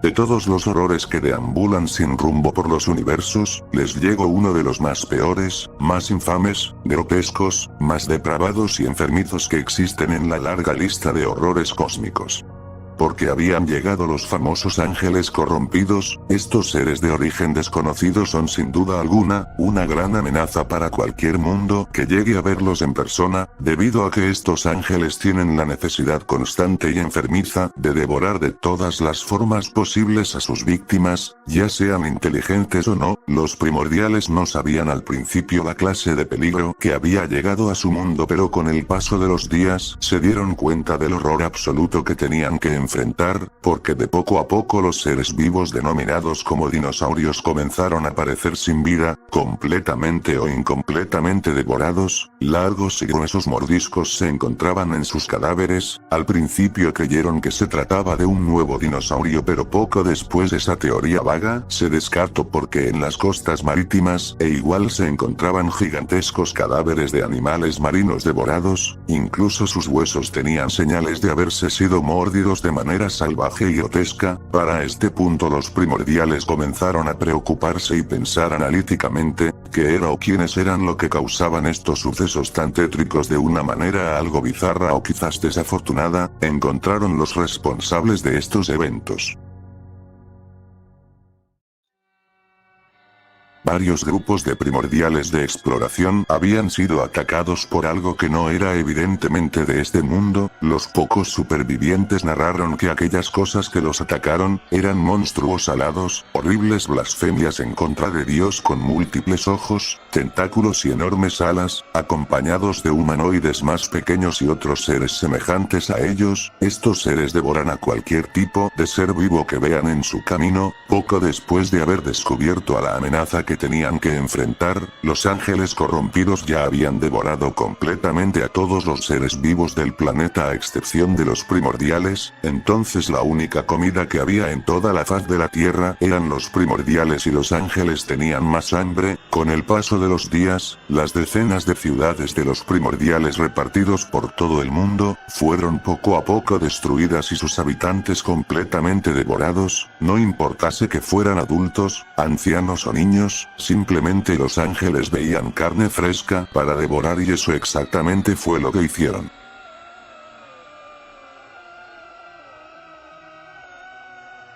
De todos los horrores que deambulan sin rumbo por los universos, les llegó uno de los más peores, más infames, grotescos, más depravados y enfermizos que existen en la larga lista de horrores cósmicos. Porque habían llegado los famosos ángeles corrompidos. Estos seres de origen desconocido son sin duda alguna, una gran amenaza para cualquier mundo que llegue a verlos en persona, debido a que estos ángeles tienen la necesidad constante y enfermiza de devorar de todas las formas posibles a sus víctimas, ya sean inteligentes o no. Los primordiales no sabían al principio la clase de peligro que había llegado a su mundo, pero con el paso de los días se dieron cuenta del horror absoluto que tenían que enfrentar, porque de poco a poco los seres vivos denominados como dinosaurios comenzaron a aparecer sin vida, completamente o incompletamente devorados. Largos y gruesos mordiscos se encontraban en sus cadáveres. Al principio creyeron que se trataba de un nuevo dinosaurio, pero poco después esa teoría vaga se descartó porque en las costas marítimas igual se encontraban gigantescos cadáveres de animales marinos devorados. Incluso sus huesos tenían señales de haberse sido mordidos de manera salvaje y grotesca. Para este punto los primordiales comenzaron a preocuparse y pensar analíticamente qué era o quiénes eran lo que causaban estos sucesos tan tétricos. De una manera algo bizarra o quizás desafortunada, encontraron los responsables de estos eventos. Varios grupos de primordiales de exploración habían sido atacados por algo que no era evidentemente de este mundo. Los pocos supervivientes narraron que aquellas cosas que los atacaron eran monstruos alados, horribles blasfemias en contra de Dios con múltiples ojos, tentáculos y enormes alas, acompañados de humanoides más pequeños y otros seres semejantes a ellos. Estos seres devoran a cualquier tipo de ser vivo que vean en su camino. Poco después de haber descubierto a la amenaza que tenían que enfrentar, los ángeles corrompidos ya habían devorado completamente a todos los seres vivos del planeta a excepción de los primordiales. Entonces la única comida que había en toda la faz de la Tierra eran los primordiales y los ángeles tenían más hambre. Con el paso de los días, las decenas de ciudades de los primordiales repartidos por todo el mundo, fueron poco a poco destruidas y sus habitantes completamente devorados. No importase que fueran adultos, ancianos o niños, simplemente los ángeles veían carne fresca para devorar y eso exactamente fue lo que hicieron.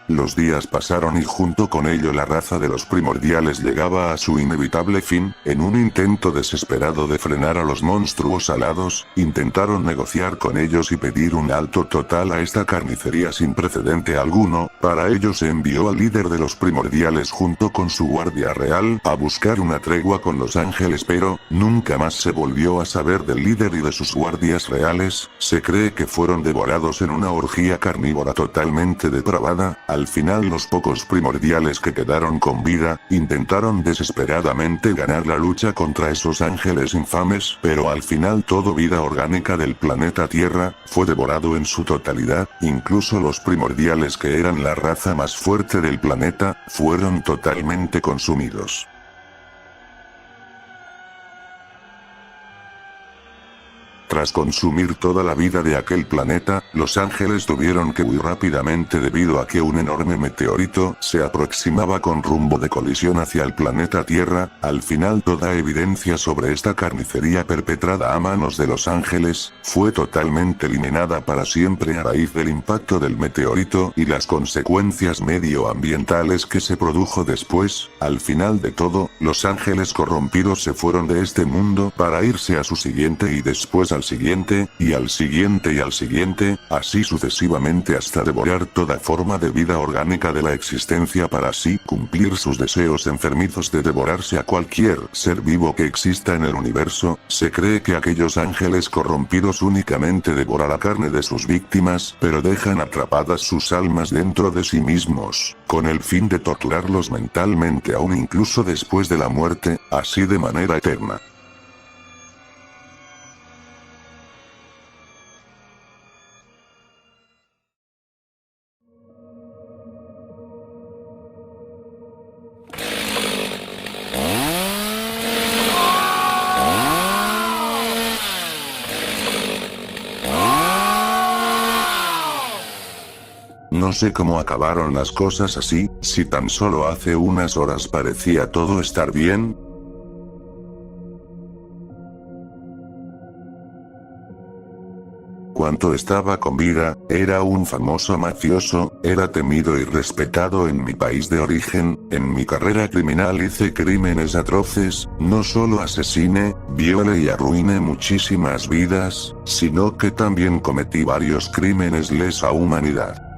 Los días pasaron y junto con ello la raza de los primordiales llegaba a su inevitable fin. En un intento desesperado de frenar a los monstruos alados, intentaron negociar con ellos y pedir un alto total a esta carnicería sin precedente alguno. Para ello se envió al líder de los primordiales junto con su guardia real a buscar una tregua con los ángeles, pero nunca más se volvió a saber del líder y de sus guardias reales. Se cree que fueron devorados en una orgía carnívora totalmente depravada. Al final los pocos primordiales que quedaron con vida, intentaron desesperadamente ganar la lucha contra esos ángeles infames, pero al final toda vida orgánica del planeta Tierra, fue devorado en su totalidad. Incluso los primordiales que eran la raza más fuerte del planeta, fueron totalmente consumidos. Tras consumir toda la vida de aquel planeta, los ángeles tuvieron que huir rápidamente debido a que un enorme meteorito se aproximaba con rumbo de colisión hacia el planeta Tierra. Al final toda evidencia sobre esta carnicería perpetrada a manos de los ángeles, fue totalmente eliminada para siempre a raíz del impacto del meteorito y las consecuencias medioambientales que se produjo después. Al final de todo, los ángeles corrompidos se fueron de este mundo para irse a su siguiente y después al siguiente, y al siguiente y al siguiente, así sucesivamente hasta devorar toda forma de vida orgánica de la existencia para así cumplir sus deseos enfermizos de devorarse a cualquier ser vivo que exista en el universo. Se cree que aquellos ángeles corrompidos únicamente devoran la carne de sus víctimas, pero dejan atrapadas sus almas dentro de sí mismos, con el fin de torturarlos mentalmente aún incluso después de la muerte, así de manera eterna. No sé cómo acabaron las cosas así, si tan solo hace unas horas parecía todo estar bien. Cuando estaba con vida, era un famoso mafioso, era temido y respetado en mi país de origen. En mi carrera criminal hice crímenes atroces, no solo asesiné, violé y arruiné muchísimas vidas, sino que también cometí varios crímenes lesa humanidad.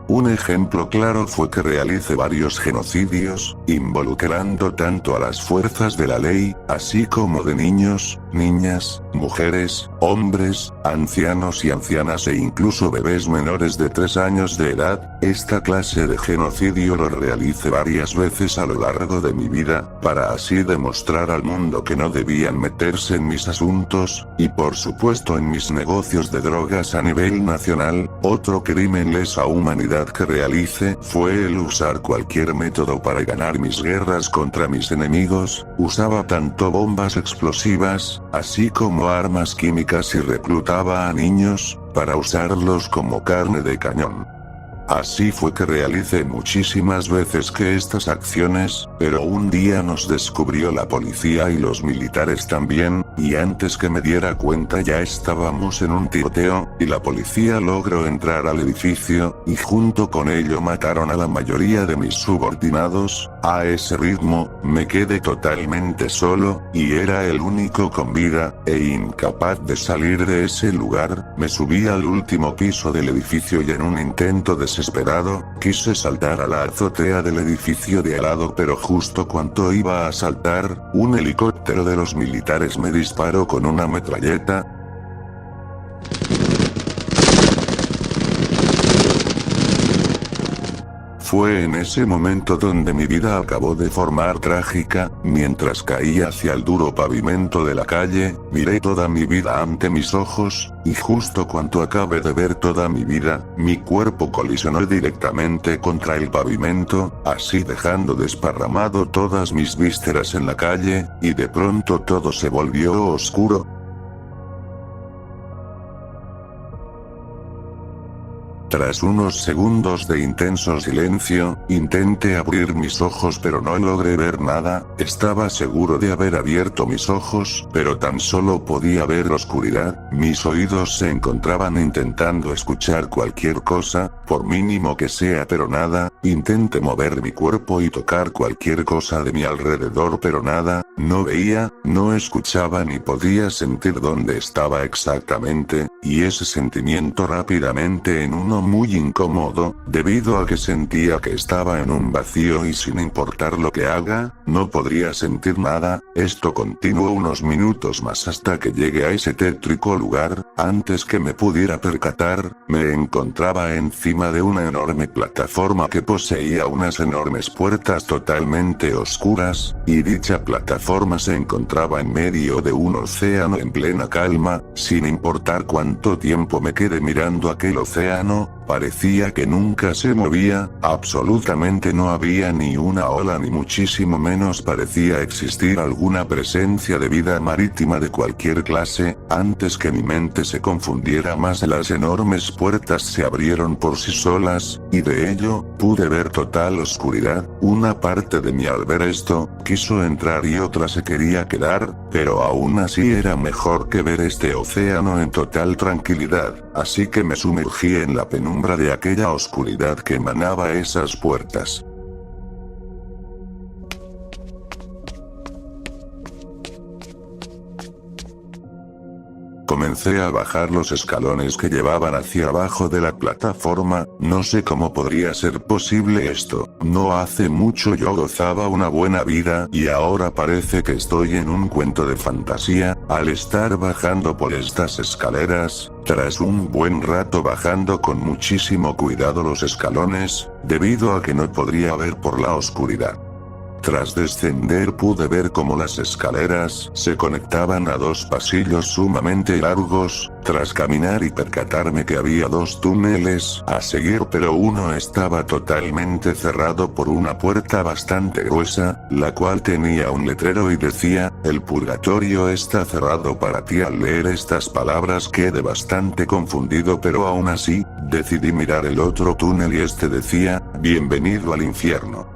Un ejemplo claro fue que realicé varios genocidios, involucrando tanto a las fuerzas de la ley, así como de niños, niñas, mujeres, hombres, ancianos y ancianas e incluso bebés menores de 3 años de edad. Esta clase de genocidio lo realicé varias veces a lo largo de mi vida, para así demostrar al mundo que no debían meterse en mis asuntos, y por supuesto en mis negocios de drogas a nivel nacional. Otro crimen lesa humanidad que realicé fue el usar cualquier método para ganar mis guerras contra mis enemigos. Usaba tanto bombas explosivas, así como armas químicas, y reclutaba a niños, para usarlos como carne de cañón. Así fue que realicé muchísimas veces que estas acciones, pero un día nos descubrió la policía y los militares también, y antes que me diera cuenta ya estábamos en un tiroteo, y la policía logró entrar al edificio, y junto con ello mataron a la mayoría de mis subordinados. A ese ritmo, me quedé totalmente solo, y era el único con vida, e incapaz de salir de ese lugar. Me subí al último piso del edificio y en un intento desesperado, quise saltar a la azotea del edificio de al lado, pero justo cuando iba a saltar, un helicóptero de los militares me disparó con una metralleta. Fue en ese momento donde mi vida acabó de forma trágica. Mientras caía hacia el duro pavimento de la calle, miré toda mi vida ante mis ojos, y justo cuando acabé de ver toda mi vida, mi cuerpo colisionó directamente contra el pavimento, así dejando desparramado todas mis vísceras en la calle, y de pronto todo se volvió oscuro. Tras unos segundos de intenso silencio, intenté abrir mis ojos pero no logré ver nada. Estaba seguro de haber abierto mis ojos, pero tan solo podía ver oscuridad. Mis oídos se encontraban intentando escuchar cualquier cosa, por mínimo que sea, pero nada. Intenté mover mi cuerpo y tocar cualquier cosa de mi alrededor, pero nada. No veía, no escuchaba ni podía sentir dónde estaba exactamente, y ese sentimiento rápidamente en uno muy incómodo, debido a que sentía que estaba en un vacío y sin importar lo que haga, no podría sentir nada. Esto continuó unos minutos más hasta que llegué a ese tétrico lugar. Antes que me pudiera percatar, me encontraba encima de una enorme plataforma que poseía unas enormes puertas totalmente oscuras, y dicha plataforma se encontraba en medio de un océano en plena calma. Sin importar cuánto tiempo me quedé mirando aquel océano, parecía que nunca se movía, absolutamente no había ni una ola ni muchísimo menos parecía existir alguna presencia de vida marítima de cualquier clase. Antes que mi mente se confundiera más, las enormes puertas se abrieron por sí solas, y de ello, pude ver total oscuridad. Una parte de mí al ver esto, quiso entrar y otra se quería quedar, pero aún así era mejor que ver este océano en total tranquilidad, así que me sumergí en la penumbra de aquella oscuridad que emanaba esas puertas. Comencé a bajar los escalones que llevaban hacia abajo de la plataforma. No sé cómo podría ser posible esto. No hace mucho yo gozaba una buena vida y ahora parece que estoy en un cuento de fantasía. Al estar bajando por estas escaleras, tras un buen rato bajando con muchísimo cuidado los escalones, debido a que no podría ver por la oscuridad, Tras descender pude ver cómo las escaleras se conectaban a dos pasillos sumamente largos, tras caminar y percatarme que había dos túneles a seguir, pero uno estaba totalmente cerrado por una puerta bastante gruesa, la cual tenía un letrero y decía, "El purgatorio está cerrado para ti". Al leer estas palabras quedé bastante confundido, pero aún así, decidí mirar el otro túnel y este decía, "Bienvenido al infierno".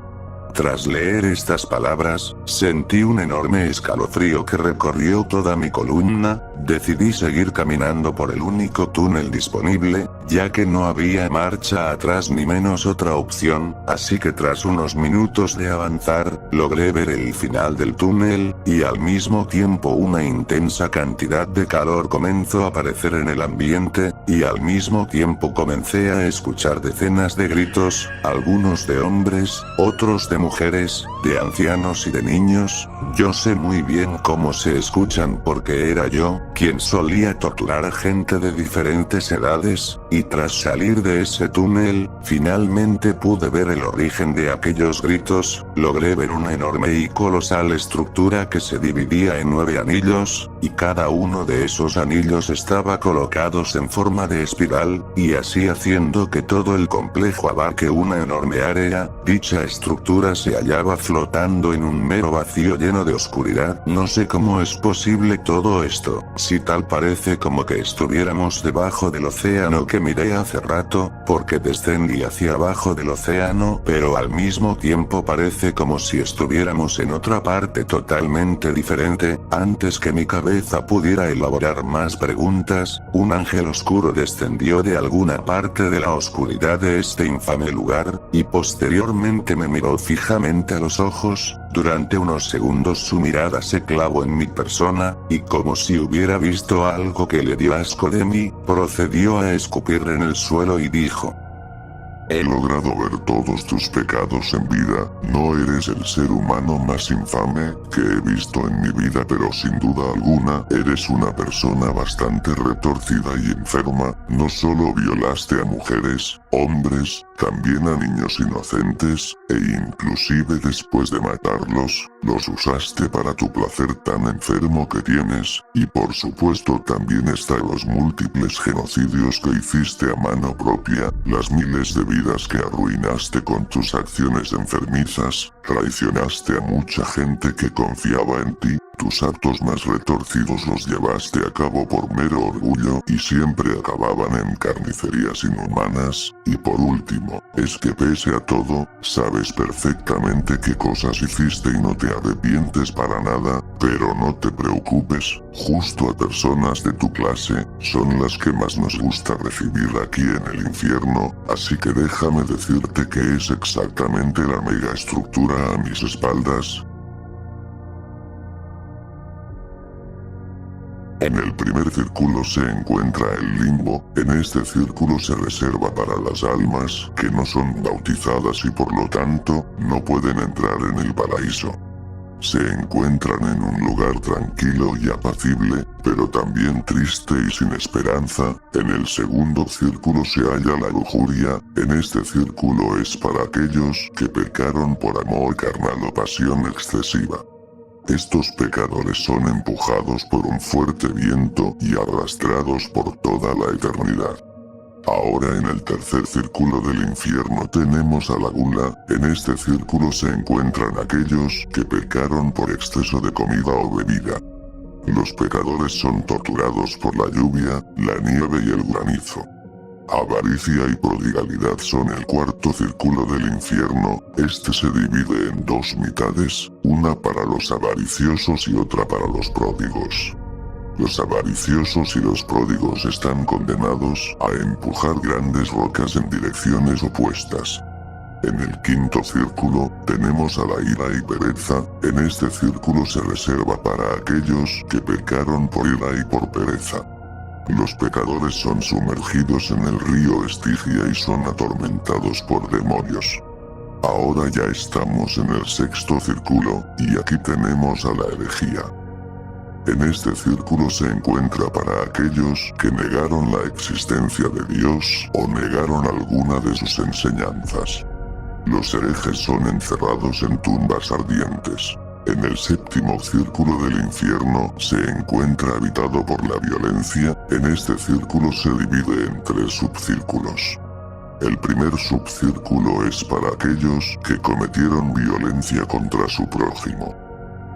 Tras leer estas palabras, sentí un enorme escalofrío que recorrió toda mi columna. Decidí seguir caminando por el único túnel disponible, ya que no había marcha atrás ni menos otra opción, así que tras unos minutos de avanzar, logré ver el final del túnel, y al mismo tiempo una intensa cantidad de calor comenzó a aparecer en el ambiente, y al mismo tiempo comencé a escuchar decenas de gritos, algunos de hombres, otros de mujeres, de ancianos y de niños. Yo sé muy bien cómo se escuchan porque era yo quien solía torturar a gente de diferentes edades, y tras salir de ese túnel, finalmente pude ver el origen de aquellos gritos. Logré ver una enorme y colosal estructura que se dividía en 9 anillos, y cada uno de esos anillos estaba colocados en forma de espiral, y así haciendo que todo el complejo abarque una enorme área. Dicha estructura se hallaba flotando en un mero vacío lleno de oscuridad. No sé cómo es posible todo esto, si tal parece como que estuviéramos debajo del océano que miré hace rato, porque descendí hacia abajo del océano, pero al mismo tiempo parece como si estuviéramos en otra parte totalmente diferente. Antes que mi cabeza pudiera elaborar más preguntas, un ángel oscuro descendió de alguna parte de la oscuridad de este infame lugar, y posteriormente me miró fijamente a los ojos. Durante unos segundos su mirada se clavó en mi persona, y como si hubiera visto algo que le dio asco de mí, procedió a escupir en el suelo y dijo: "He logrado ver todos tus pecados en vida. No eres el ser humano más infame que he visto en mi vida, pero sin duda alguna, eres una persona bastante retorcida y enferma. No solo violaste a mujeres, hombres, también a niños inocentes, e inclusive después de matarlos, los usaste para tu placer tan enfermo que tienes, y por supuesto también están los múltiples genocidios que hiciste a mano propia, las miles de vidas que arruinaste con tus acciones enfermizas, traicionaste a mucha gente que confiaba en ti. Tus actos más retorcidos los llevaste a cabo por mero orgullo y siempre acababan en carnicerías inhumanas, y por último, es que pese a todo, sabes perfectamente qué cosas hiciste y no te arrepientes para nada, pero no te preocupes, justo a personas de tu clase, son las que más nos gusta recibir aquí en el infierno, así que déjame decirte que es exactamente la mega estructura a mis espaldas. En el primer círculo se encuentra el limbo. En este círculo se reserva para las almas que no son bautizadas y por lo tanto, no pueden entrar en el paraíso. Se encuentran en un lugar tranquilo y apacible, pero también triste y sin esperanza. En el segundo círculo se halla la lujuria. En este círculo es para aquellos que pecaron por amor carnal o pasión excesiva. Estos pecadores son empujados por un fuerte viento y arrastrados por toda la eternidad. Ahora en el tercer círculo del infierno tenemos a la gula. En este círculo se encuentran aquellos que pecaron por exceso de comida o bebida. Los pecadores son torturados por la lluvia, la nieve y el granizo. Avaricia y prodigalidad son el cuarto círculo del infierno. Este se divide en dos mitades, una para los avariciosos y otra para los pródigos. Los avariciosos y los pródigos están condenados a empujar grandes rocas en direcciones opuestas. En el quinto círculo, tenemos a la ira y pereza. En este círculo se reserva para aquellos que pecaron por ira y por pereza. Los pecadores son sumergidos en el río Estigia y son atormentados por demonios. Ahora ya estamos en el sexto círculo, y aquí tenemos a la herejía. En este círculo se encuentra para aquellos que negaron la existencia de Dios o negaron alguna de sus enseñanzas. Los herejes son encerrados en tumbas ardientes. En el séptimo círculo del infierno se encuentra habitado por la violencia. En este círculo se divide en 3 subcírculos. El primer subcírculo es para aquellos que cometieron violencia contra su prójimo.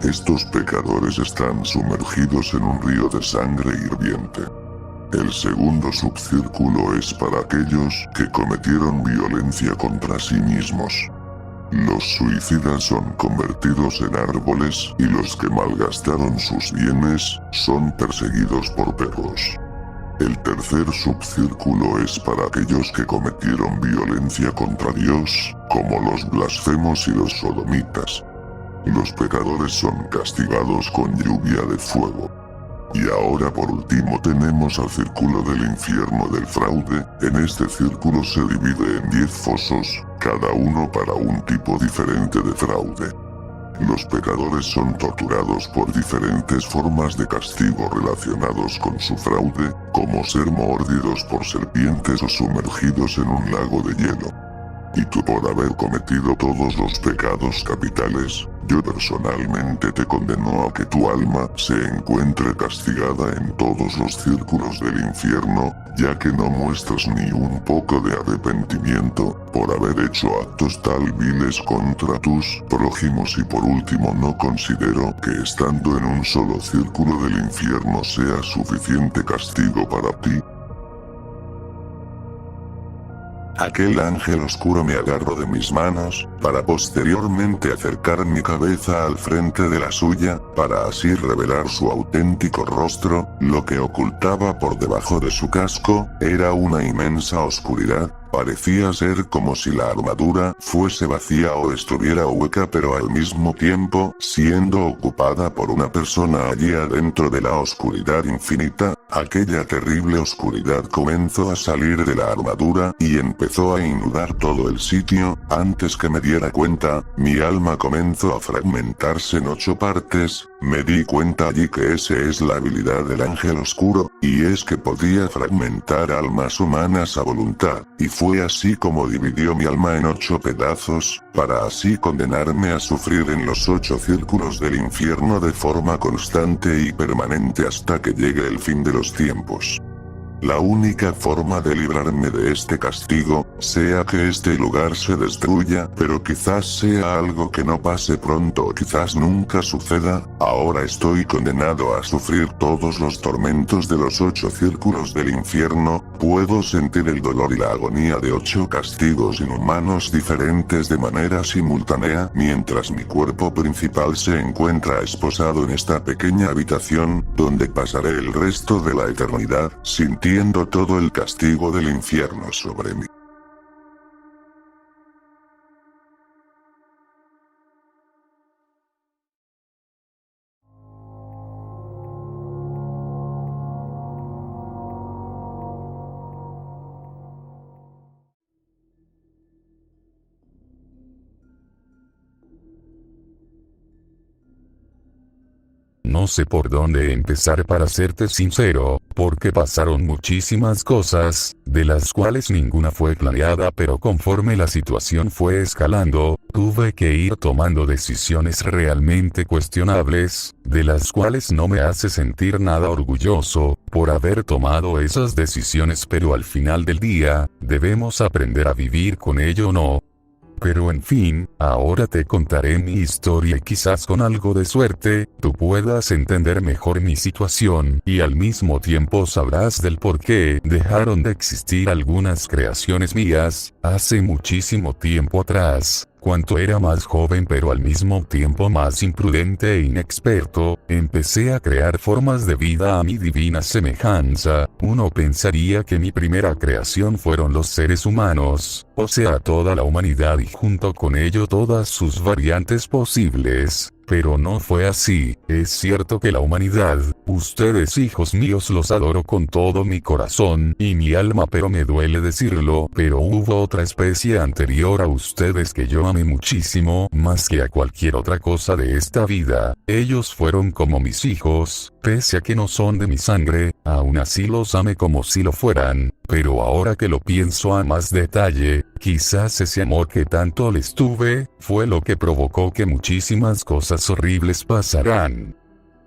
Estos pecadores están sumergidos en un río de sangre hirviente. El segundo subcírculo es para aquellos que cometieron violencia contra sí mismos. Los suicidas son convertidos en árboles y los que malgastaron sus bienes son perseguidos por perros. El tercer subcírculo es para aquellos que cometieron violencia contra Dios, como los blasfemos y los sodomitas. Los pecadores son castigados con lluvia de fuego. Y ahora por último tenemos al círculo del infierno del fraude. En este círculo se divide en 10 fosos, cada uno para un tipo diferente de fraude. Los pecadores son torturados por diferentes formas de castigo relacionados con su fraude, como ser mordidos por serpientes o sumergidos en un lago de hielo. Y tú por haber cometido todos los pecados capitales, yo personalmente te condeno a que tu alma se encuentre castigada en todos los círculos del infierno, ya que no muestras ni un poco de arrepentimiento, por haber hecho actos tal viles contra tus prójimos y por último no considero que estando en un solo círculo del infierno sea suficiente castigo para ti. Aquel ángel oscuro me agarró de mis manos, para posteriormente acercar mi cabeza al frente de la suya, para así revelar su auténtico rostro. Lo que ocultaba por debajo de su casco, era una inmensa oscuridad. Parecía ser como si la armadura fuese vacía o estuviera hueca, pero al mismo tiempo, siendo ocupada por una persona allí adentro de la oscuridad infinita. Aquella terrible oscuridad comenzó a salir de la armadura y empezó a inundar todo el sitio. Antes que me diera cuenta, mi alma comenzó a fragmentarse en 8 partes. Me di cuenta allí que esa es la habilidad del ángel oscuro, y es que podía fragmentar almas humanas a voluntad, y fue así como dividió mi alma en 8 pedazos, para así condenarme a sufrir en los 8 círculos del infierno de forma constante y permanente hasta que llegue el fin de los tiempos. La única forma de librarme de este castigo, sea que este lugar se destruya, pero quizás sea algo que no pase pronto o quizás nunca suceda. Ahora estoy condenado a sufrir todos los tormentos de los 8 círculos del infierno. Puedo sentir el dolor y la agonía de 8 castigos inhumanos diferentes de manera simultánea, mientras mi cuerpo principal se encuentra esposado en esta pequeña habitación, donde pasaré el resto de la eternidad, sintiendo todo el castigo del infierno sobre mí. No sé por dónde empezar para serte sincero, porque pasaron muchísimas cosas, de las cuales ninguna fue planeada, pero conforme la situación fue escalando, tuve que ir tomando decisiones realmente cuestionables, de las cuales no me hace sentir nada orgulloso, por haber tomado esas decisiones, pero al final del día, debemos aprender a vivir con ello, ¿no? Pero en fin, ahora te contaré mi historia y quizás con algo de suerte, tú puedas entender mejor mi situación y al mismo tiempo sabrás del por qué dejaron de existir algunas creaciones mías, hace muchísimo tiempo atrás. Cuanto era más joven pero al mismo tiempo más imprudente e inexperto, empecé a crear formas de vida a mi divina semejanza. Uno pensaría que mi primera creación fueron los seres humanos, o sea toda la humanidad y junto con ello todas sus variantes posibles. Pero no fue así. Es cierto que la humanidad, ustedes hijos míos, los adoro con todo mi corazón y mi alma, pero me duele decirlo, pero hubo otra especie anterior a ustedes que yo amé muchísimo, más que a cualquier otra cosa de esta vida. Ellos fueron como mis hijos, pese a que no son de mi sangre, aún así los amé como si lo fueran, pero ahora que lo pienso a más detalle, quizás ese amor que tanto les tuve, fue lo que provocó que muchísimas cosas horribles pasaran.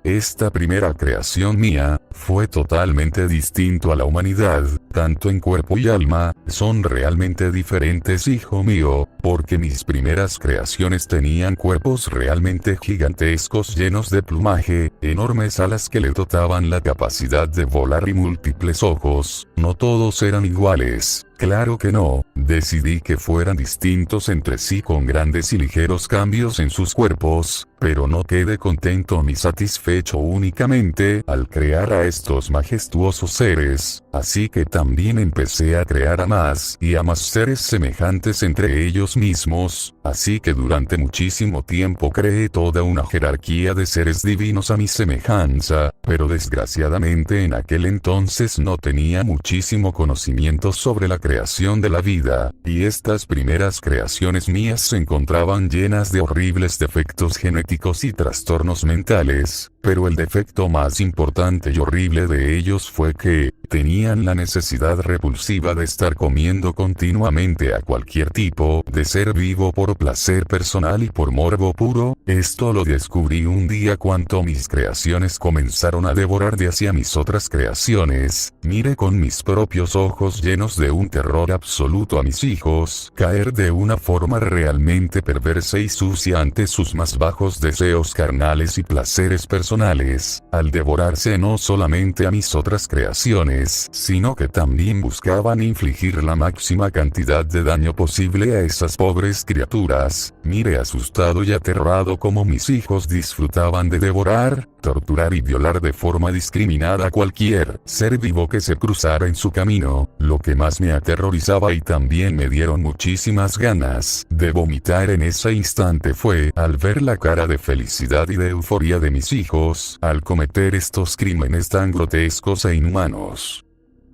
Esta primera creación mía, fue totalmente distinto a la humanidad, tanto en cuerpo y alma, son realmente diferentes, hijo mío, porque mis primeras creaciones tenían cuerpos realmente gigantescos llenos de plumaje, enormes alas que le dotaban la capacidad de volar y múltiples ojos, no todos eran iguales. Claro que no, decidí que fueran distintos entre sí con grandes y ligeros cambios en sus cuerpos, pero no quedé contento ni satisfecho únicamente al crear a estos majestuosos seres, así que también empecé a crear a más y a más seres semejantes entre ellos mismos, así que durante muchísimo tiempo creé toda una jerarquía de seres divinos a mi semejanza, pero desgraciadamente en aquel entonces no tenía muchísimo conocimiento sobre la creación de la vida, y estas primeras creaciones mías se encontraban llenas de horribles defectos genéticos y trastornos mentales, pero el defecto más importante y horrible de ellos fue que tenían la necesidad repulsiva de estar comiendo continuamente a cualquier tipo de ser vivo por placer personal y por morbo puro. Esto lo descubrí un día cuando mis creaciones comenzaron a devorar de hacia mis otras creaciones. Miré con mis propios ojos llenos de un terror absoluto a mis hijos caer de una forma realmente perversa y sucia ante sus más bajos deseos carnales y placeres personales, al devorarse no solamente a mis otras creaciones, sino que también buscaban infligir la máxima cantidad de daño posible a esas pobres criaturas. Miré asustado y aterrado cómo mis hijos disfrutaban de devorar, torturar y violar de forma discriminada a cualquier ser vivo que se cruzara en su camino. Lo que más me aterrorizaba y también me dieron muchísimas ganas de vomitar en ese instante fue al ver la cara de felicidad y de euforia de mis hijos al cometer estos crímenes tan grotescos e inhumanos.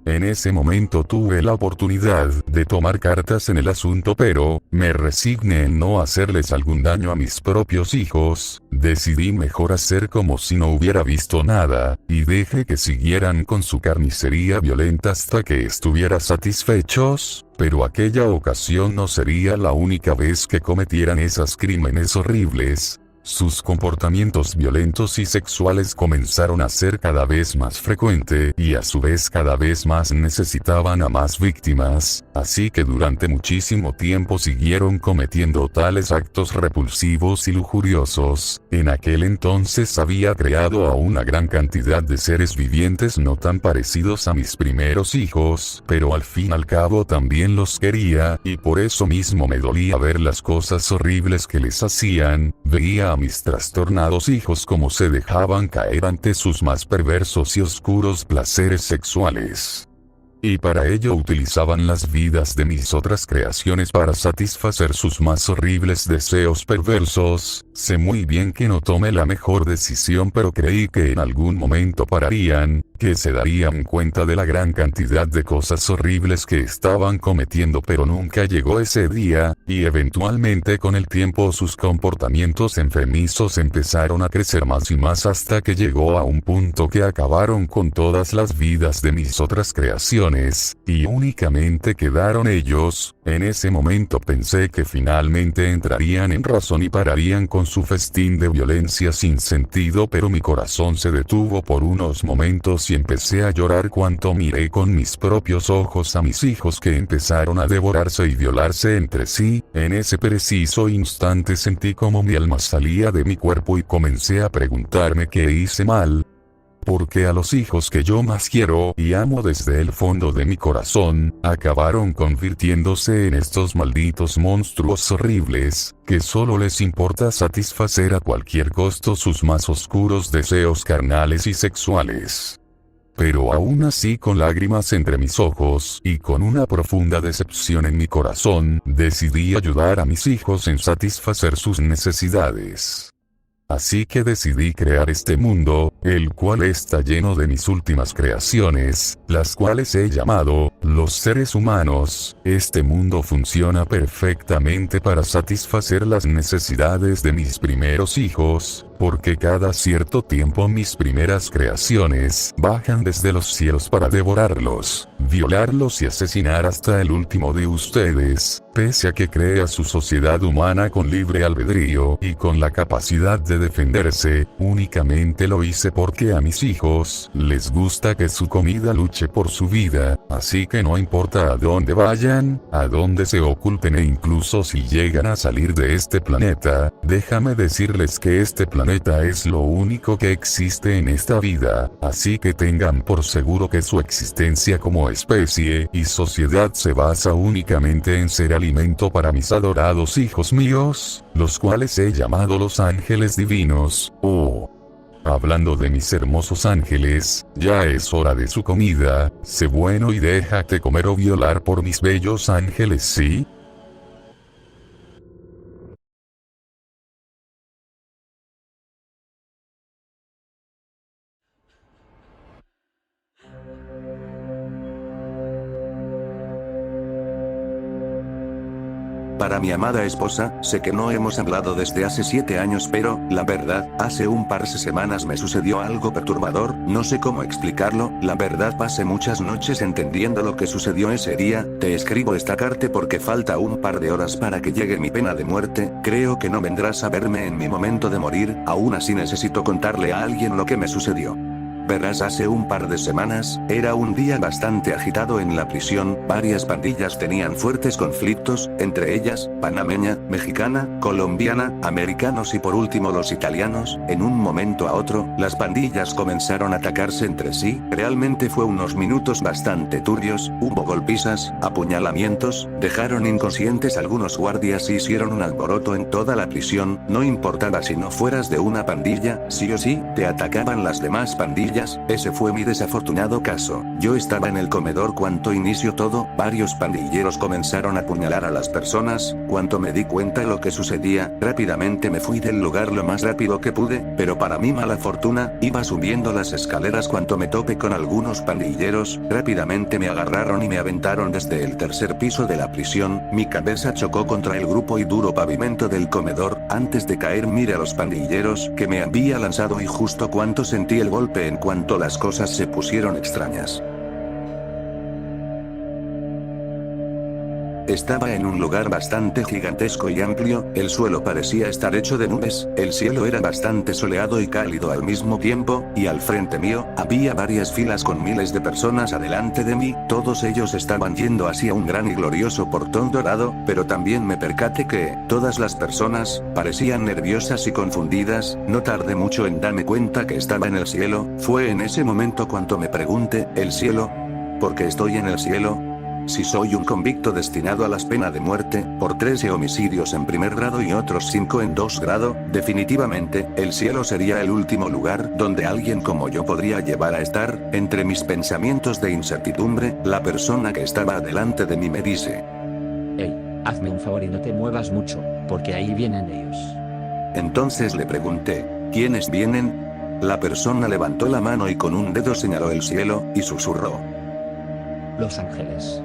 En ese momento tuve la oportunidad de tomar cartas en el asunto, pero me resigné en no hacerles algún daño a mis propios hijos. Decidí mejor hacer como si no hubiera visto nada, y dejé que siguieran con su carnicería violenta hasta que estuviera satisfechos, pero aquella ocasión no sería la única vez que cometieran esos crímenes horribles. Sus comportamientos violentos y sexuales comenzaron a ser cada vez más frecuente y a su vez cada vez más necesitaban a más víctimas, así que durante muchísimo tiempo siguieron cometiendo tales actos repulsivos y lujuriosos. En aquel entonces había creado a una gran cantidad de seres vivientes no tan parecidos a mis primeros hijos, pero al fin y al cabo también los quería, y por eso mismo me dolía ver las cosas horribles que les hacían. Veía a mis trastornados hijos como se dejaban caer ante sus más perversos y oscuros placeres sexuales. Y para ello utilizaban las vidas de mis otras creaciones para satisfacer sus más horribles deseos perversos. Sé muy bien que no tomé la mejor decisión, pero creí que en algún momento pararían, que se darían cuenta de la gran cantidad de cosas horribles que estaban cometiendo, pero nunca llegó ese día, y eventualmente con el tiempo sus comportamientos enfermizos empezaron a crecer más y más hasta que llegó a un punto que acabaron con todas las vidas de mis otras creaciones. Y únicamente quedaron ellos. En ese momento pensé que finalmente entrarían en razón y pararían con su festín de violencia sin sentido, pero mi corazón se detuvo por unos momentos y empecé a llorar cuando miré con mis propios ojos a mis hijos que empezaron a devorarse y violarse entre sí. En ese preciso instante sentí como mi alma salía de mi cuerpo y comencé a preguntarme qué hice mal. Porque a los hijos que yo más quiero y amo desde el fondo de mi corazón, acabaron convirtiéndose en estos malditos monstruos horribles, que solo les importa satisfacer a cualquier costo sus más oscuros deseos carnales y sexuales. Pero aún así, con lágrimas entre mis ojos y con una profunda decepción en mi corazón, decidí ayudar a mis hijos en satisfacer sus necesidades. Así que decidí crear este mundo, el cual está lleno de mis últimas creaciones, las cuales he llamado los seres humanos. Este mundo funciona perfectamente para satisfacer las necesidades de mis primeros hijos, porque cada cierto tiempo mis primeras creaciones bajan desde los cielos para devorarlos, violarlos y asesinar hasta el último de ustedes, pese a que crea su sociedad humana con libre albedrío y con la capacidad de defenderse. Únicamente lo hice porque a mis hijos les gusta que su comida luche por su vida, así que no importa a dónde vayan, a dónde se oculten e incluso si llegan a salir de este planeta, déjame decirles que este planeta es lo único que existe en esta vida, así que tengan por seguro que su existencia como especie y sociedad se basa únicamente en ser alimento para mis adorados hijos míos, los cuales he llamado los ángeles divinos. Hablando de mis hermosos ángeles, ya es hora de su comida. Sé bueno y déjate comer o violar por mis bellos ángeles, ¿sí? Para mi amada esposa, sé que no hemos hablado desde hace 7 años, pero, la verdad, hace un par de semanas me sucedió algo perturbador, no sé cómo explicarlo, la verdad pasé muchas noches entendiendo lo que sucedió ese día. Te escribo esta carta porque falta un par de horas para que llegue mi pena de muerte, creo que no vendrás a verme en mi momento de morir, aún así necesito contarle a alguien lo que me sucedió. Verás, hace un par de semanas, era un día bastante agitado en la prisión, varias pandillas tenían fuertes conflictos, entre ellas, panameña, mexicana, colombiana, americanos y por último los italianos. En un momento a otro, las pandillas comenzaron a atacarse entre sí, realmente fue unos minutos bastante turbios, hubo golpizas, apuñalamientos, dejaron inconscientes algunos guardias y hicieron un alboroto en toda la prisión, no importaba si no fueras de una pandilla, sí o sí, te atacaban las demás pandillas. Ese fue mi desafortunado caso. Yo estaba en el comedor cuando inició todo, varios pandilleros comenzaron a apuñalar a las personas, cuando me di cuenta de lo que sucedía, rápidamente me fui del lugar lo más rápido que pude, pero para mi mala fortuna, iba subiendo las escaleras cuando me topé con algunos pandilleros, rápidamente me agarraron y me aventaron desde el tercer piso de la prisión, mi cabeza chocó contra el grupo y duro pavimento del comedor, antes de caer miré a los pandilleros que me había lanzado y justo cuando sentí el golpe en cuanto las cosas se pusieron extrañas. Estaba en un lugar bastante gigantesco y amplio, el suelo parecía estar hecho de nubes, el cielo era bastante soleado y cálido al mismo tiempo, y al frente mío, había varias filas con miles de personas adelante de mí, todos ellos estaban yendo hacia un gran y glorioso portón dorado, pero también me percaté que, todas las personas, parecían nerviosas y confundidas, no tardé mucho en darme cuenta que estaba en el cielo, fue en ese momento cuando me pregunté, ¿el cielo? ¿Por qué estoy en el cielo? Si soy un convicto destinado a la pena de muerte, por 13 homicidios en primer grado y otros 5 en 2 grado, definitivamente, el cielo sería el último lugar donde alguien como yo podría llevar a estar. Entre mis pensamientos de incertidumbre, la persona que estaba delante de mí me dice: Hey, hazme un favor y no te muevas mucho, porque ahí vienen ellos. Entonces le pregunté, ¿quiénes vienen? La persona levantó la mano y con un dedo señaló el cielo, y susurró: Los ángeles.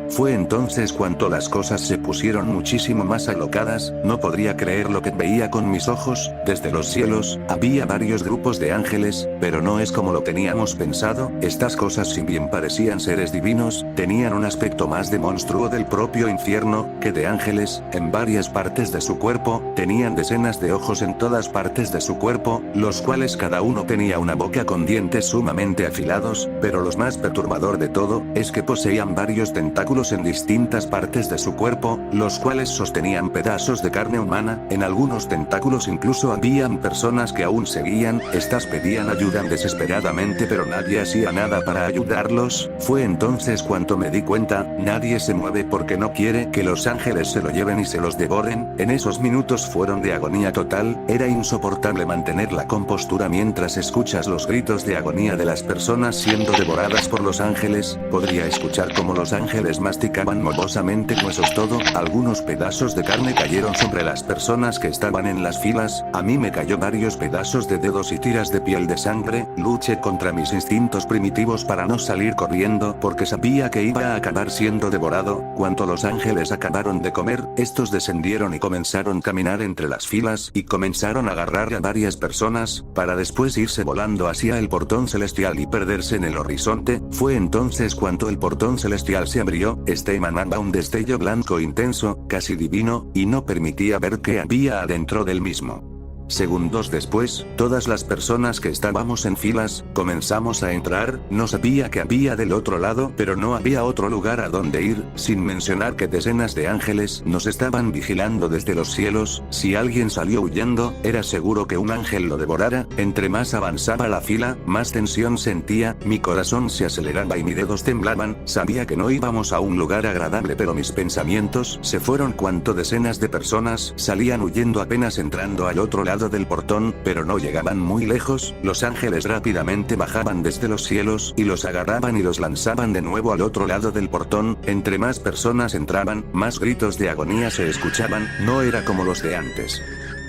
Fue entonces cuando las cosas se pusieron muchísimo más alocadas, no podría creer lo que veía con mis ojos, desde los cielos, había varios grupos de ángeles, pero no es como lo teníamos pensado, estas cosas si bien parecían seres divinos, tenían un aspecto más de monstruo del propio infierno, que de ángeles, en varias partes de su cuerpo, tenían decenas de ojos en todas partes de su cuerpo, los cuales cada uno tenía una boca con dientes sumamente afilados, pero lo más perturbador de todo, es que poseían varios tentáculos en distintas partes de su cuerpo, los cuales sostenían pedazos de carne humana, en algunos tentáculos incluso habían personas que aún seguían, estas pedían ayuda desesperadamente pero nadie hacía nada para ayudarlos. Fue entonces cuando me di cuenta, nadie se mueve porque no quiere que los ángeles se lo lleven y se los devoren. En esos minutos fueron de agonía total, era insoportable mantener la compostura mientras escuchas los gritos de agonía de las personas siendo devoradas por los ángeles, podría escuchar como los ángeles masticaban morbosamente huesos todo, algunos pedazos de carne cayeron sobre las personas que estaban en las filas, a mí me cayó varios pedazos de dedos y tiras de piel de sangre, luché contra mis instintos primitivos para no salir corriendo porque sabía que iba a acabar siendo devorado, cuando los ángeles acabaron de comer, estos descendieron y comenzaron a caminar entre las filas y comenzaron a agarrar a varias personas, para después irse volando hacia el portón celestial y perderse en el horizonte. Fue entonces cuando el portón celestial se abrió, emanaba un destello blanco intenso, casi divino, y no permitía ver qué había adentro del mismo. Segundos después, todas las personas que estábamos en filas, comenzamos a entrar, no sabía qué había del otro lado, pero no había otro lugar a donde ir, sin mencionar que decenas de ángeles nos estaban vigilando desde los cielos, si alguien salió huyendo, era seguro que un ángel lo devorara, entre más avanzaba la fila, más tensión sentía, mi corazón se aceleraba y mis dedos temblaban, sabía que no íbamos a un lugar agradable pero mis pensamientos se fueron cuando decenas de personas salían huyendo apenas entrando al otro lado del portón, pero no llegaban muy lejos, los ángeles rápidamente bajaban desde los cielos y los agarraban y los lanzaban de nuevo al otro lado del portón, entre más personas entraban, más gritos de agonía se escuchaban, no era como los de antes.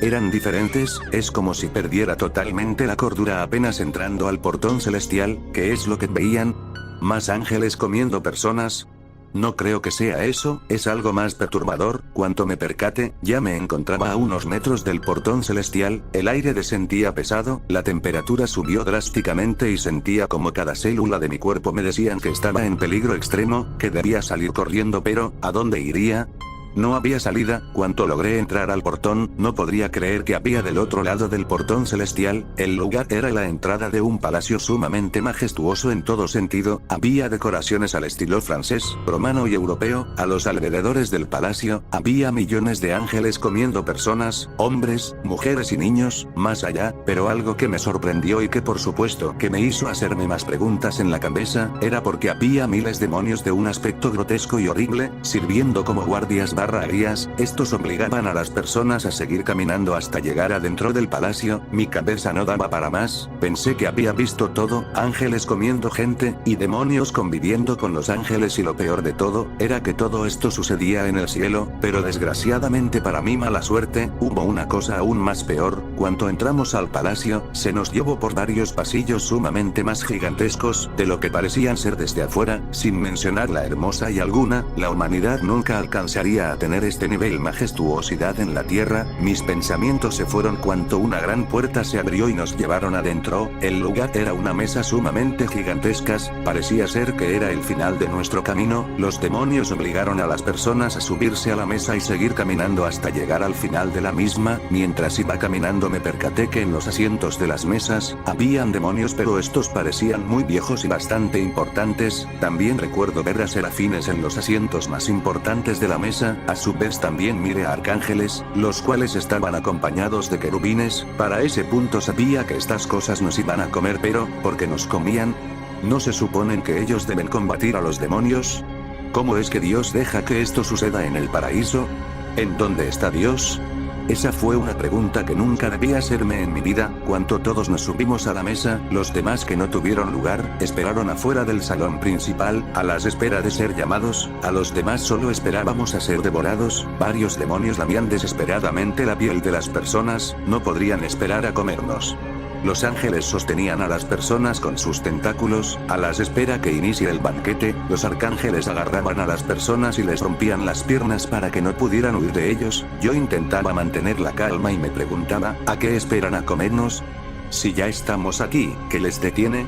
Eran diferentes, es como si perdiera totalmente la cordura apenas entrando al portón celestial, ¿qué es lo que veían? ¿Más ángeles comiendo personas? No creo que sea eso, es algo más perturbador. Cuanto me percate, ya me encontraba a unos metros del portón celestial, el aire se sentía pesado, la temperatura subió drásticamente y sentía como cada célula de mi cuerpo me decían que estaba en peligro extremo, que debía salir corriendo pero, ¿a dónde iría? No había salida, cuando logré entrar al portón, no podría creer que había del otro lado del portón celestial, el lugar era la entrada de un palacio sumamente majestuoso en todo sentido, había decoraciones al estilo francés, romano y europeo, a los alrededores del palacio, había millones de ángeles comiendo personas, hombres, mujeres y niños, más allá, pero algo que me sorprendió y que por supuesto que me hizo hacerme más preguntas en la cabeza, era porque había miles de demonios de un aspecto grotesco y horrible, sirviendo como guardias guías, estos obligaban a las personas a seguir caminando hasta llegar adentro del palacio, mi cabeza no daba para más, pensé que había visto todo, ángeles comiendo gente, y demonios conviviendo con los ángeles y lo peor de todo, era que todo esto sucedía en el cielo, pero desgraciadamente para mi mala suerte, hubo una cosa aún más peor, cuando entramos al palacio, se nos llevó por varios pasillos sumamente más gigantescos, de lo que parecían ser desde afuera, sin mencionar la hermosa y alguna, la humanidad nunca alcanzaría a tener este nivel majestuosidad en la tierra, mis pensamientos se fueron cuando una gran puerta se abrió y nos llevaron adentro, el lugar era una mesa sumamente gigantescas, parecía ser que era el final de nuestro camino, los demonios obligaron a las personas a subirse a la mesa y seguir caminando hasta llegar al final de la misma, mientras iba caminando me percaté que en los asientos de las mesas, habían demonios pero estos parecían muy viejos y bastante importantes, también recuerdo ver a serafines en los asientos más importantes de la mesa, a su vez también miré a arcángeles, los cuales estaban acompañados de querubines, para ese punto sabía que estas cosas nos iban a comer pero, ¿por qué nos comían? ¿No se suponen que ellos deben combatir a los demonios? ¿Cómo es que Dios deja que esto suceda en el paraíso? ¿En dónde está Dios? Esa fue una pregunta que nunca debía hacerme en mi vida, cuando todos nos subimos a la mesa, los demás que no tuvieron lugar, esperaron afuera del salón principal, a las espera de ser llamados, a los demás solo esperábamos a ser devorados, varios demonios lamían desesperadamente la piel de las personas, no podrían esperar a comernos. Los ángeles sostenían a las personas con sus tentáculos, a la espera que inicie el banquete, los arcángeles agarraban a las personas y les rompían las piernas para que no pudieran huir de ellos, yo intentaba mantener la calma y me preguntaba, ¿a qué esperan a comernos? Si ya estamos aquí, ¿qué les detiene?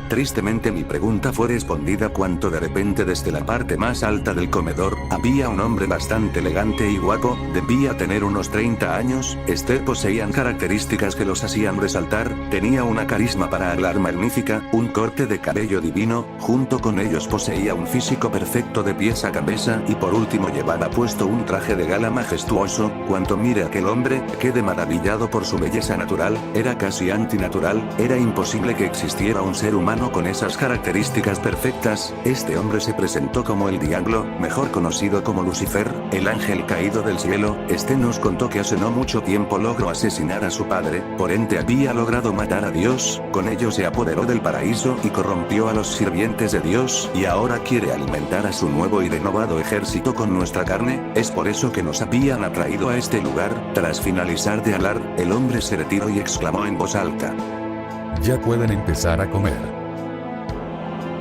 Tristemente mi pregunta fue respondida cuando de repente desde la parte más alta del comedor, había un hombre bastante elegante y guapo, debía tener unos 30 años, poseían características que los hacían resaltar, tenía una carisma para hablar magnífica, un corte de cabello divino, junto con ellos poseía un físico perfecto de pies a cabeza y por último llevaba puesto un traje de gala majestuoso, cuando mire a aquel hombre, quedé maravillado por su belleza natural, era casi antinatural, era imposible que existiera un ser humano humano con esas características perfectas. Este hombre se presentó como el diablo, mejor conocido como Lucifer, el ángel caído del cielo. Este nos contó que hace no mucho tiempo logró asesinar a su padre, por ende había logrado matar a Dios, con ello se apoderó del paraíso y corrompió a los sirvientes de Dios, y ahora quiere alimentar a su nuevo y renovado ejército con nuestra carne. Es por eso que nos habían atraído a este lugar. Tras finalizar de hablar, el hombre se retiró y exclamó en voz alta: Ya pueden empezar a comer.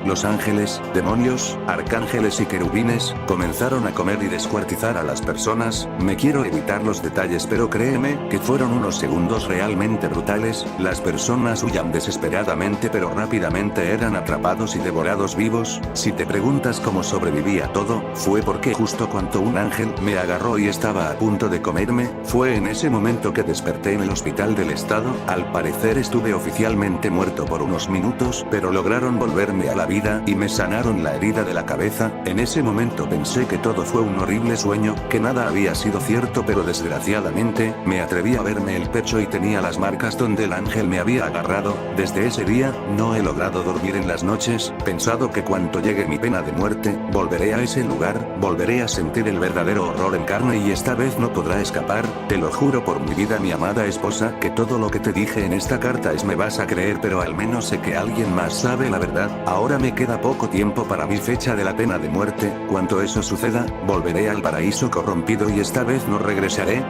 Los ángeles, demonios, arcángeles y querubines, comenzaron a comer y descuartizar a las personas. Me quiero evitar los detalles, pero créeme, que fueron unos segundos realmente brutales. Las personas huían desesperadamente, pero rápidamente eran atrapados y devorados vivos. Si te preguntas cómo sobreviví a todo, fue porque justo cuando un ángel me agarró y estaba a punto de comerme, fue en ese momento que desperté en el hospital del estado. Al parecer estuve oficialmente muerto por unos minutos, pero lograron volverme a la vida y me sanaron la herida de la cabeza. En ese momento pensé que todo fue un horrible sueño, que nada había sido cierto, pero desgraciadamente, me atreví a verme el pecho y tenía las marcas donde el ángel me había agarrado. Desde ese día, no he logrado dormir en las noches, pensado que cuando llegue mi pena de muerte, volveré a ese lugar, volveré a sentir el verdadero horror en carne y esta vez no podrá escapar. Te lo juro por mi vida, mi amada esposa, que todo lo que te dije en esta carta me vas a creer, pero al menos sé que alguien más sabe la verdad. Ahora me queda poco tiempo para mi fecha de la pena de muerte. Cuando eso suceda, volveré al paraíso corrompido y esta vez no regresaré.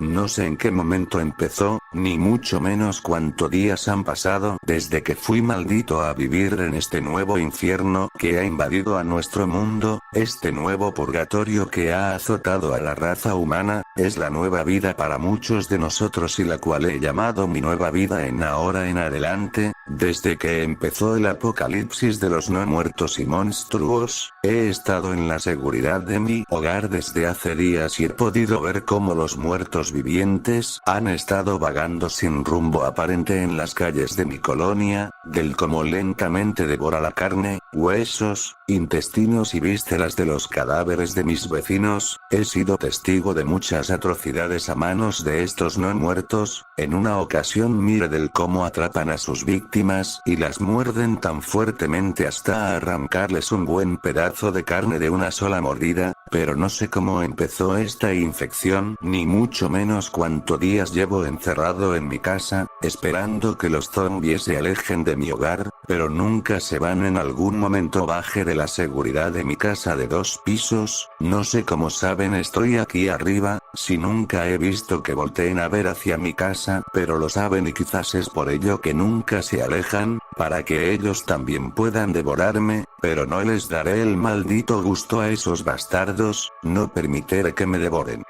No sé en qué momento empezó, ni mucho menos cuántos días han pasado desde que fui maldito a vivir en este nuevo infierno que ha invadido a nuestro mundo. Este nuevo purgatorio que ha azotado a la raza humana, es la nueva vida para muchos de nosotros y la cual he llamado mi nueva vida en ahora en adelante. Desde que empezó el apocalipsis de los no muertos y monstruos, he estado en la seguridad de mi hogar desde hace días y he podido ver cómo los muertos vivientes han estado vagando sin rumbo aparente en las calles de mi colonia, del cómo lentamente devora la carne, huesos, intestinos y vísceras de los cadáveres de mis vecinos. He sido testigo de muchas atrocidades a manos de estos no muertos. En una ocasión miré del cómo atrapan a sus víctimas y las muerden tan fuertemente hasta arrancarles un buen pedazo de carne de una sola mordida, pero no sé cómo empezó esta infección, ni mucho menos cuántos días llevo encerrado en mi casa, esperando que los zombies se alejen de mi hogar, pero nunca se van. En algún momento bajé de la seguridad de mi casa de 2 pisos, no sé cómo saben estoy aquí arriba, si nunca he visto que volteen a ver hacia mi casa, pero lo saben y quizás es por ello que nunca se alejan, para que ellos también puedan devorarme, pero no les daré el maldito gusto a esos bastardos, no permitiré que me devoren.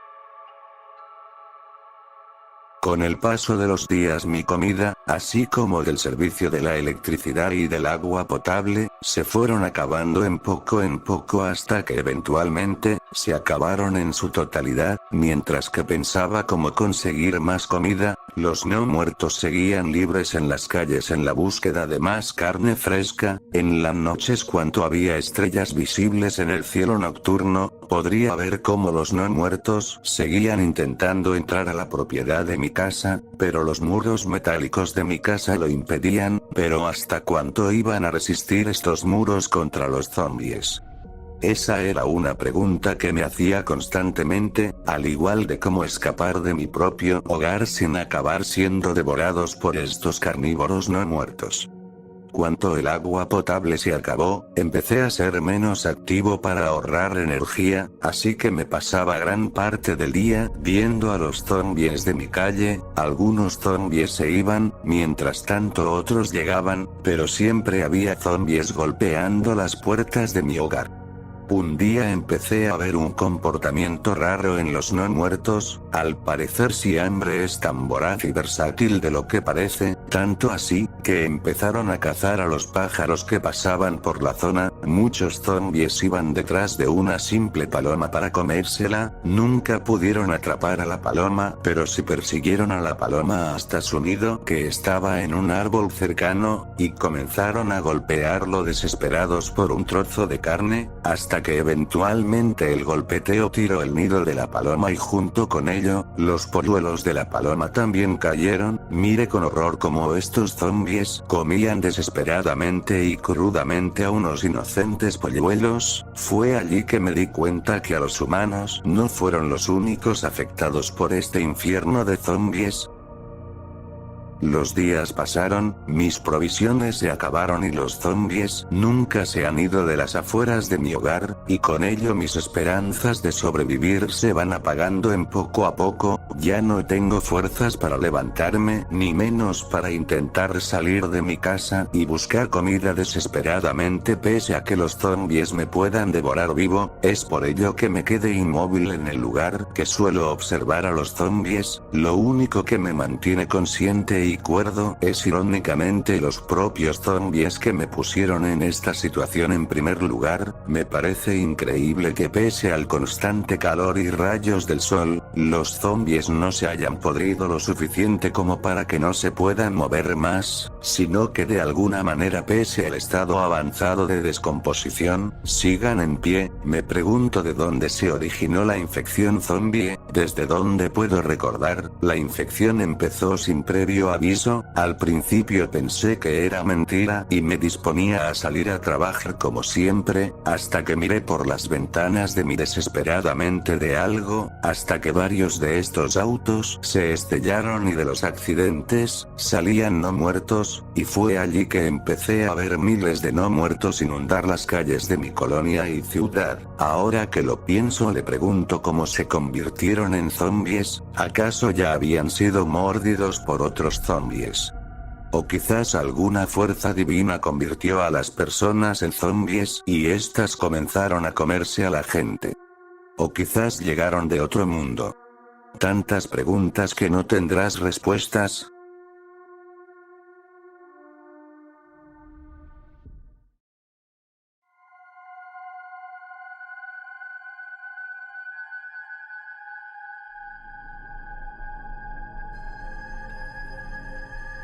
Con el paso de los días mi comida, así como del servicio de la electricidad y del agua potable, se fueron acabando en poco hasta que eventualmente, se acabaron en su totalidad. Mientras que pensaba cómo conseguir más comida, los no muertos seguían libres en las calles en la búsqueda de más carne fresca. En las noches cuando había estrellas visibles en el cielo nocturno, podría ver cómo los no muertos seguían intentando entrar a la propiedad de mi casa, pero los muros metálicos de mi casa lo impedían. Pero ¿hasta cuánto iban a resistir estos muros contra los zombies? Esa era una pregunta que me hacía constantemente, al igual de cómo escapar de mi propio hogar sin acabar siendo devorados por estos carnívoros no muertos. Cuando el agua potable se acabó, empecé a ser menos activo para ahorrar energía, así que me pasaba gran parte del día viendo a los zombies de mi calle. Algunos zombies se iban, mientras tanto otros llegaban, pero siempre había zombies golpeando las puertas de mi hogar. Un día empecé a ver un comportamiento raro en los no muertos, al parecer si hambre es tan voraz y versátil de lo que parece, tanto así, que empezaron a cazar a los pájaros que pasaban por la zona, muchos zombies iban detrás de una simple paloma para comérsela, nunca pudieron atrapar a la paloma, pero sí persiguieron a la paloma hasta su nido que estaba en un árbol cercano, y comenzaron a golpearlo desesperados por un trozo de carne, hasta que eventualmente el golpeteo tiró el nido de la paloma y junto con ello, los polluelos de la paloma también cayeron. Miré con horror cómo estos zombies comían desesperadamente y crudamente a unos inocentes polluelos. Fue allí que me di cuenta que a los humanos no fueron los únicos afectados por este infierno de zombies. Los días pasaron, mis provisiones se acabaron y los zombies nunca se han ido de las afueras de mi hogar, y con ello mis esperanzas de sobrevivir se van apagando en poco a poco. Ya no tengo fuerzas para levantarme, ni menos para intentar salir de mi casa y buscar comida desesperadamente pese a que los zombies me puedan devorar vivo. Es por ello que me quedé inmóvil en el lugar que suelo observar a los zombies. Lo único que me mantiene consciente y cuerdo es irónicamente los propios zombies que me pusieron en esta situación en primer lugar. Me parece increíble que pese al constante calor y rayos del sol, los zombies no se hayan podrido lo suficiente como para que no se puedan mover más, sino que de alguna manera pese al estado avanzado de descomposición, sigan en pie. Me pregunto de dónde se originó la infección zombie. Desde donde puedo recordar, la infección empezó sin previo aviso. Al principio pensé que era mentira y me disponía a salir a trabajar como siempre, hasta que miré por las ventanas de mi desesperadamente de algo, hasta que varios de estos autos se estrellaron y de los accidentes salían no muertos, y fue allí que empecé a ver miles de no muertos inundar las calles de mi colonia y ciudad. Ahora que lo pienso, le pregunto cómo se convirtieron en zombies. ¿Acaso ya habían sido mordidos por otros zombies? O quizás alguna fuerza divina convirtió a las personas en zombies y éstas comenzaron a comerse a la gente. O quizás llegaron de otro mundo. Tantas preguntas que no tendrás respuestas.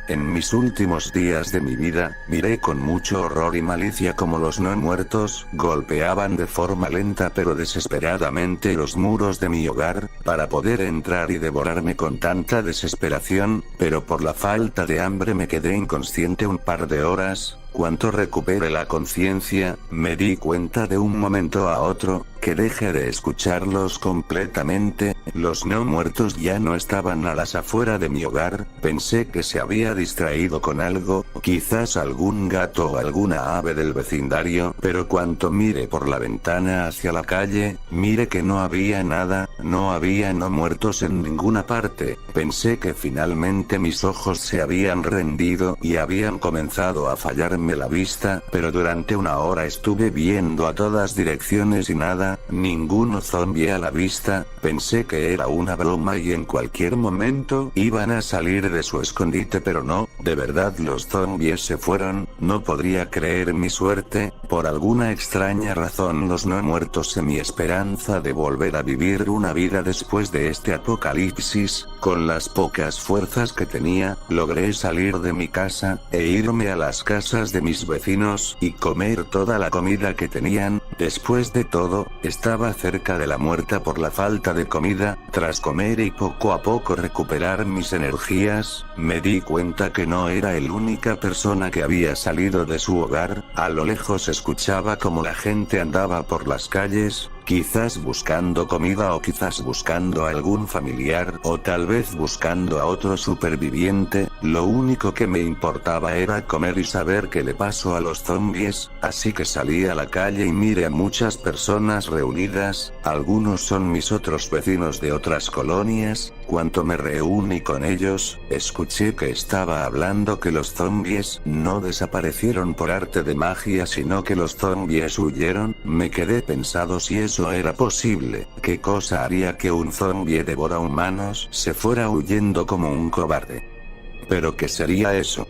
En mis últimos días de mi vida, miré con mucho horror y malicia cómo los no muertos golpeaban de forma lenta pero desesperadamente los muros de mi hogar, para poder entrar y devorarme con tanta desesperación, pero por la falta de hambre me quedé inconsciente un par de horas. Cuando recuperé la conciencia, me di cuenta de un momento a otro, que dejé de escucharlos completamente. Los no muertos ya no estaban a las afueras de mi hogar. Pensé que se había distraído con algo, quizás algún gato o alguna ave del vecindario, pero cuando miré por la ventana hacia la calle, miré que no había nada, no había no muertos en ninguna parte. Pensé que finalmente mis ojos se habían rendido y habían comenzado a fallarme la vista, pero durante una hora estuve viendo a todas direcciones y nada, ninguno zombie a la vista. Pensé que era una broma y en cualquier momento iban a salir de su escondite, pero no, de verdad los zombies se fueron. No podría creer mi suerte. Por alguna extraña razón los no muertos en mi esperanza de volver a vivir una vida después de este apocalipsis, con las pocas fuerzas que tenía, logré salir de mi casa, e irme a las casas de mis vecinos, y comer toda la comida que tenían. Después de todo, estaba cerca de la muerte por la falta de comida. Tras comer y poco a poco recuperar mis energías, me di cuenta que no era la única persona que había salido de su hogar. A lo lejos escuchaba como la gente andaba por las calles, Quizás buscando comida o quizás buscando a algún familiar o tal vez buscando a otro superviviente, lo único que me importaba era comer y saber qué le pasó a los zombies, así que salí a la calle y miré a muchas personas reunidas, algunos son mis otros vecinos de otras colonias. Cuando me reuní con ellos, escuché que estaba hablando que los zombies no desaparecieron por arte de magia sino que los zombies huyeron. Me quedé pensado si eso era posible, qué cosa haría que un zombie devora humanos se fuera huyendo como un cobarde. ¿Pero qué sería eso?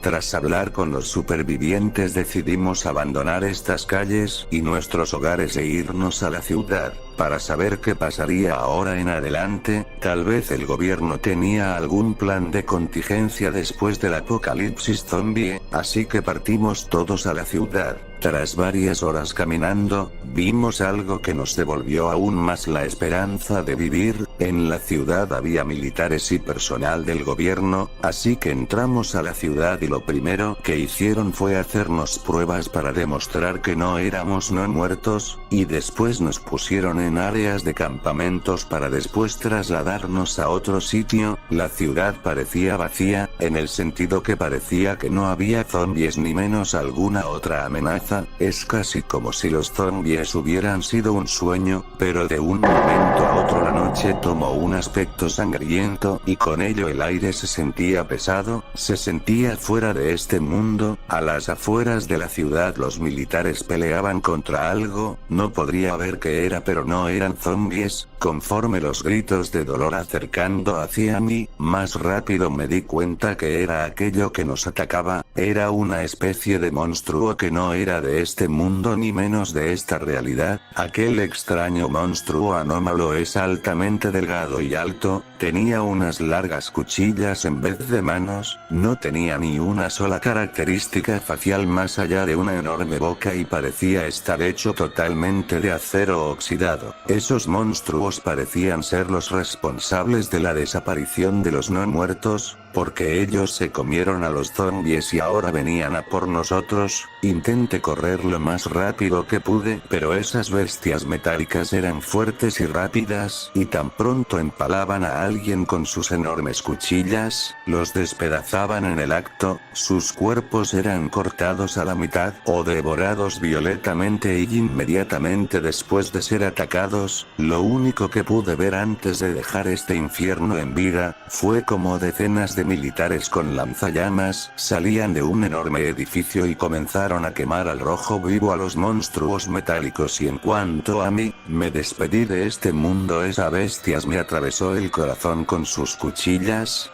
Tras hablar con los supervivientes decidimos abandonar estas calles y nuestros hogares e irnos a la ciudad, para saber qué pasaría ahora en adelante. Tal vez el gobierno tenía algún plan de contingencia después del apocalipsis zombie, así que partimos todos a la ciudad. Tras varias horas caminando, vimos algo que nos devolvió aún más la esperanza de vivir. En la ciudad había militares y personal del gobierno, así que entramos a la ciudad y lo primero que hicieron fue hacernos pruebas para demostrar que no éramos no muertos, y después nos pusieron en áreas de campamentos para después trasladarnos a otro sitio. La ciudad parecía vacía, en el sentido que parecía que no había zombies ni menos alguna otra amenaza. Es casi como si los zombies hubieran sido un sueño, pero de un momento a otro la noche tomó un aspecto sangriento y con ello el aire se sentía pesado, se sentía fuera de este mundo. A las afueras de la ciudad los militares peleaban contra algo, no podría ver qué era pero no eran zombies. Conforme los gritos de dolor acercando hacia mí, más rápido me di cuenta que era aquello que nos atacaba, era una especie de monstruo que no era de este mundo ni menos de esta realidad. Aquel extraño monstruo anómalo es altamente delgado y alto, tenía unas largas cuchillas en vez de manos, no tenía ni una sola característica facial más allá de una enorme boca y parecía estar hecho totalmente de acero oxidado. Esos monstruos parecían ser los responsables de la desaparición de los no muertos, porque ellos se comieron a los zombies y ahora venían a por nosotros. Intenté correr lo más rápido que pude, pero esas bestias metálicas eran fuertes y rápidas, y tan pronto empalaban a alguien con sus enormes cuchillas, los despedazaban en el acto, sus cuerpos eran cortados a la mitad o devorados violentamente y inmediatamente después de ser atacados. Lo único que pude ver antes de dejar este infierno en vida, fue como decenas de militares con lanzallamas salían de un enorme edificio y comenzaron a quemar al rojo vivo a los monstruos metálicos. Y en cuanto a mí, me despedí de este mundo. Esa bestias me atravesó el corazón con sus cuchillas,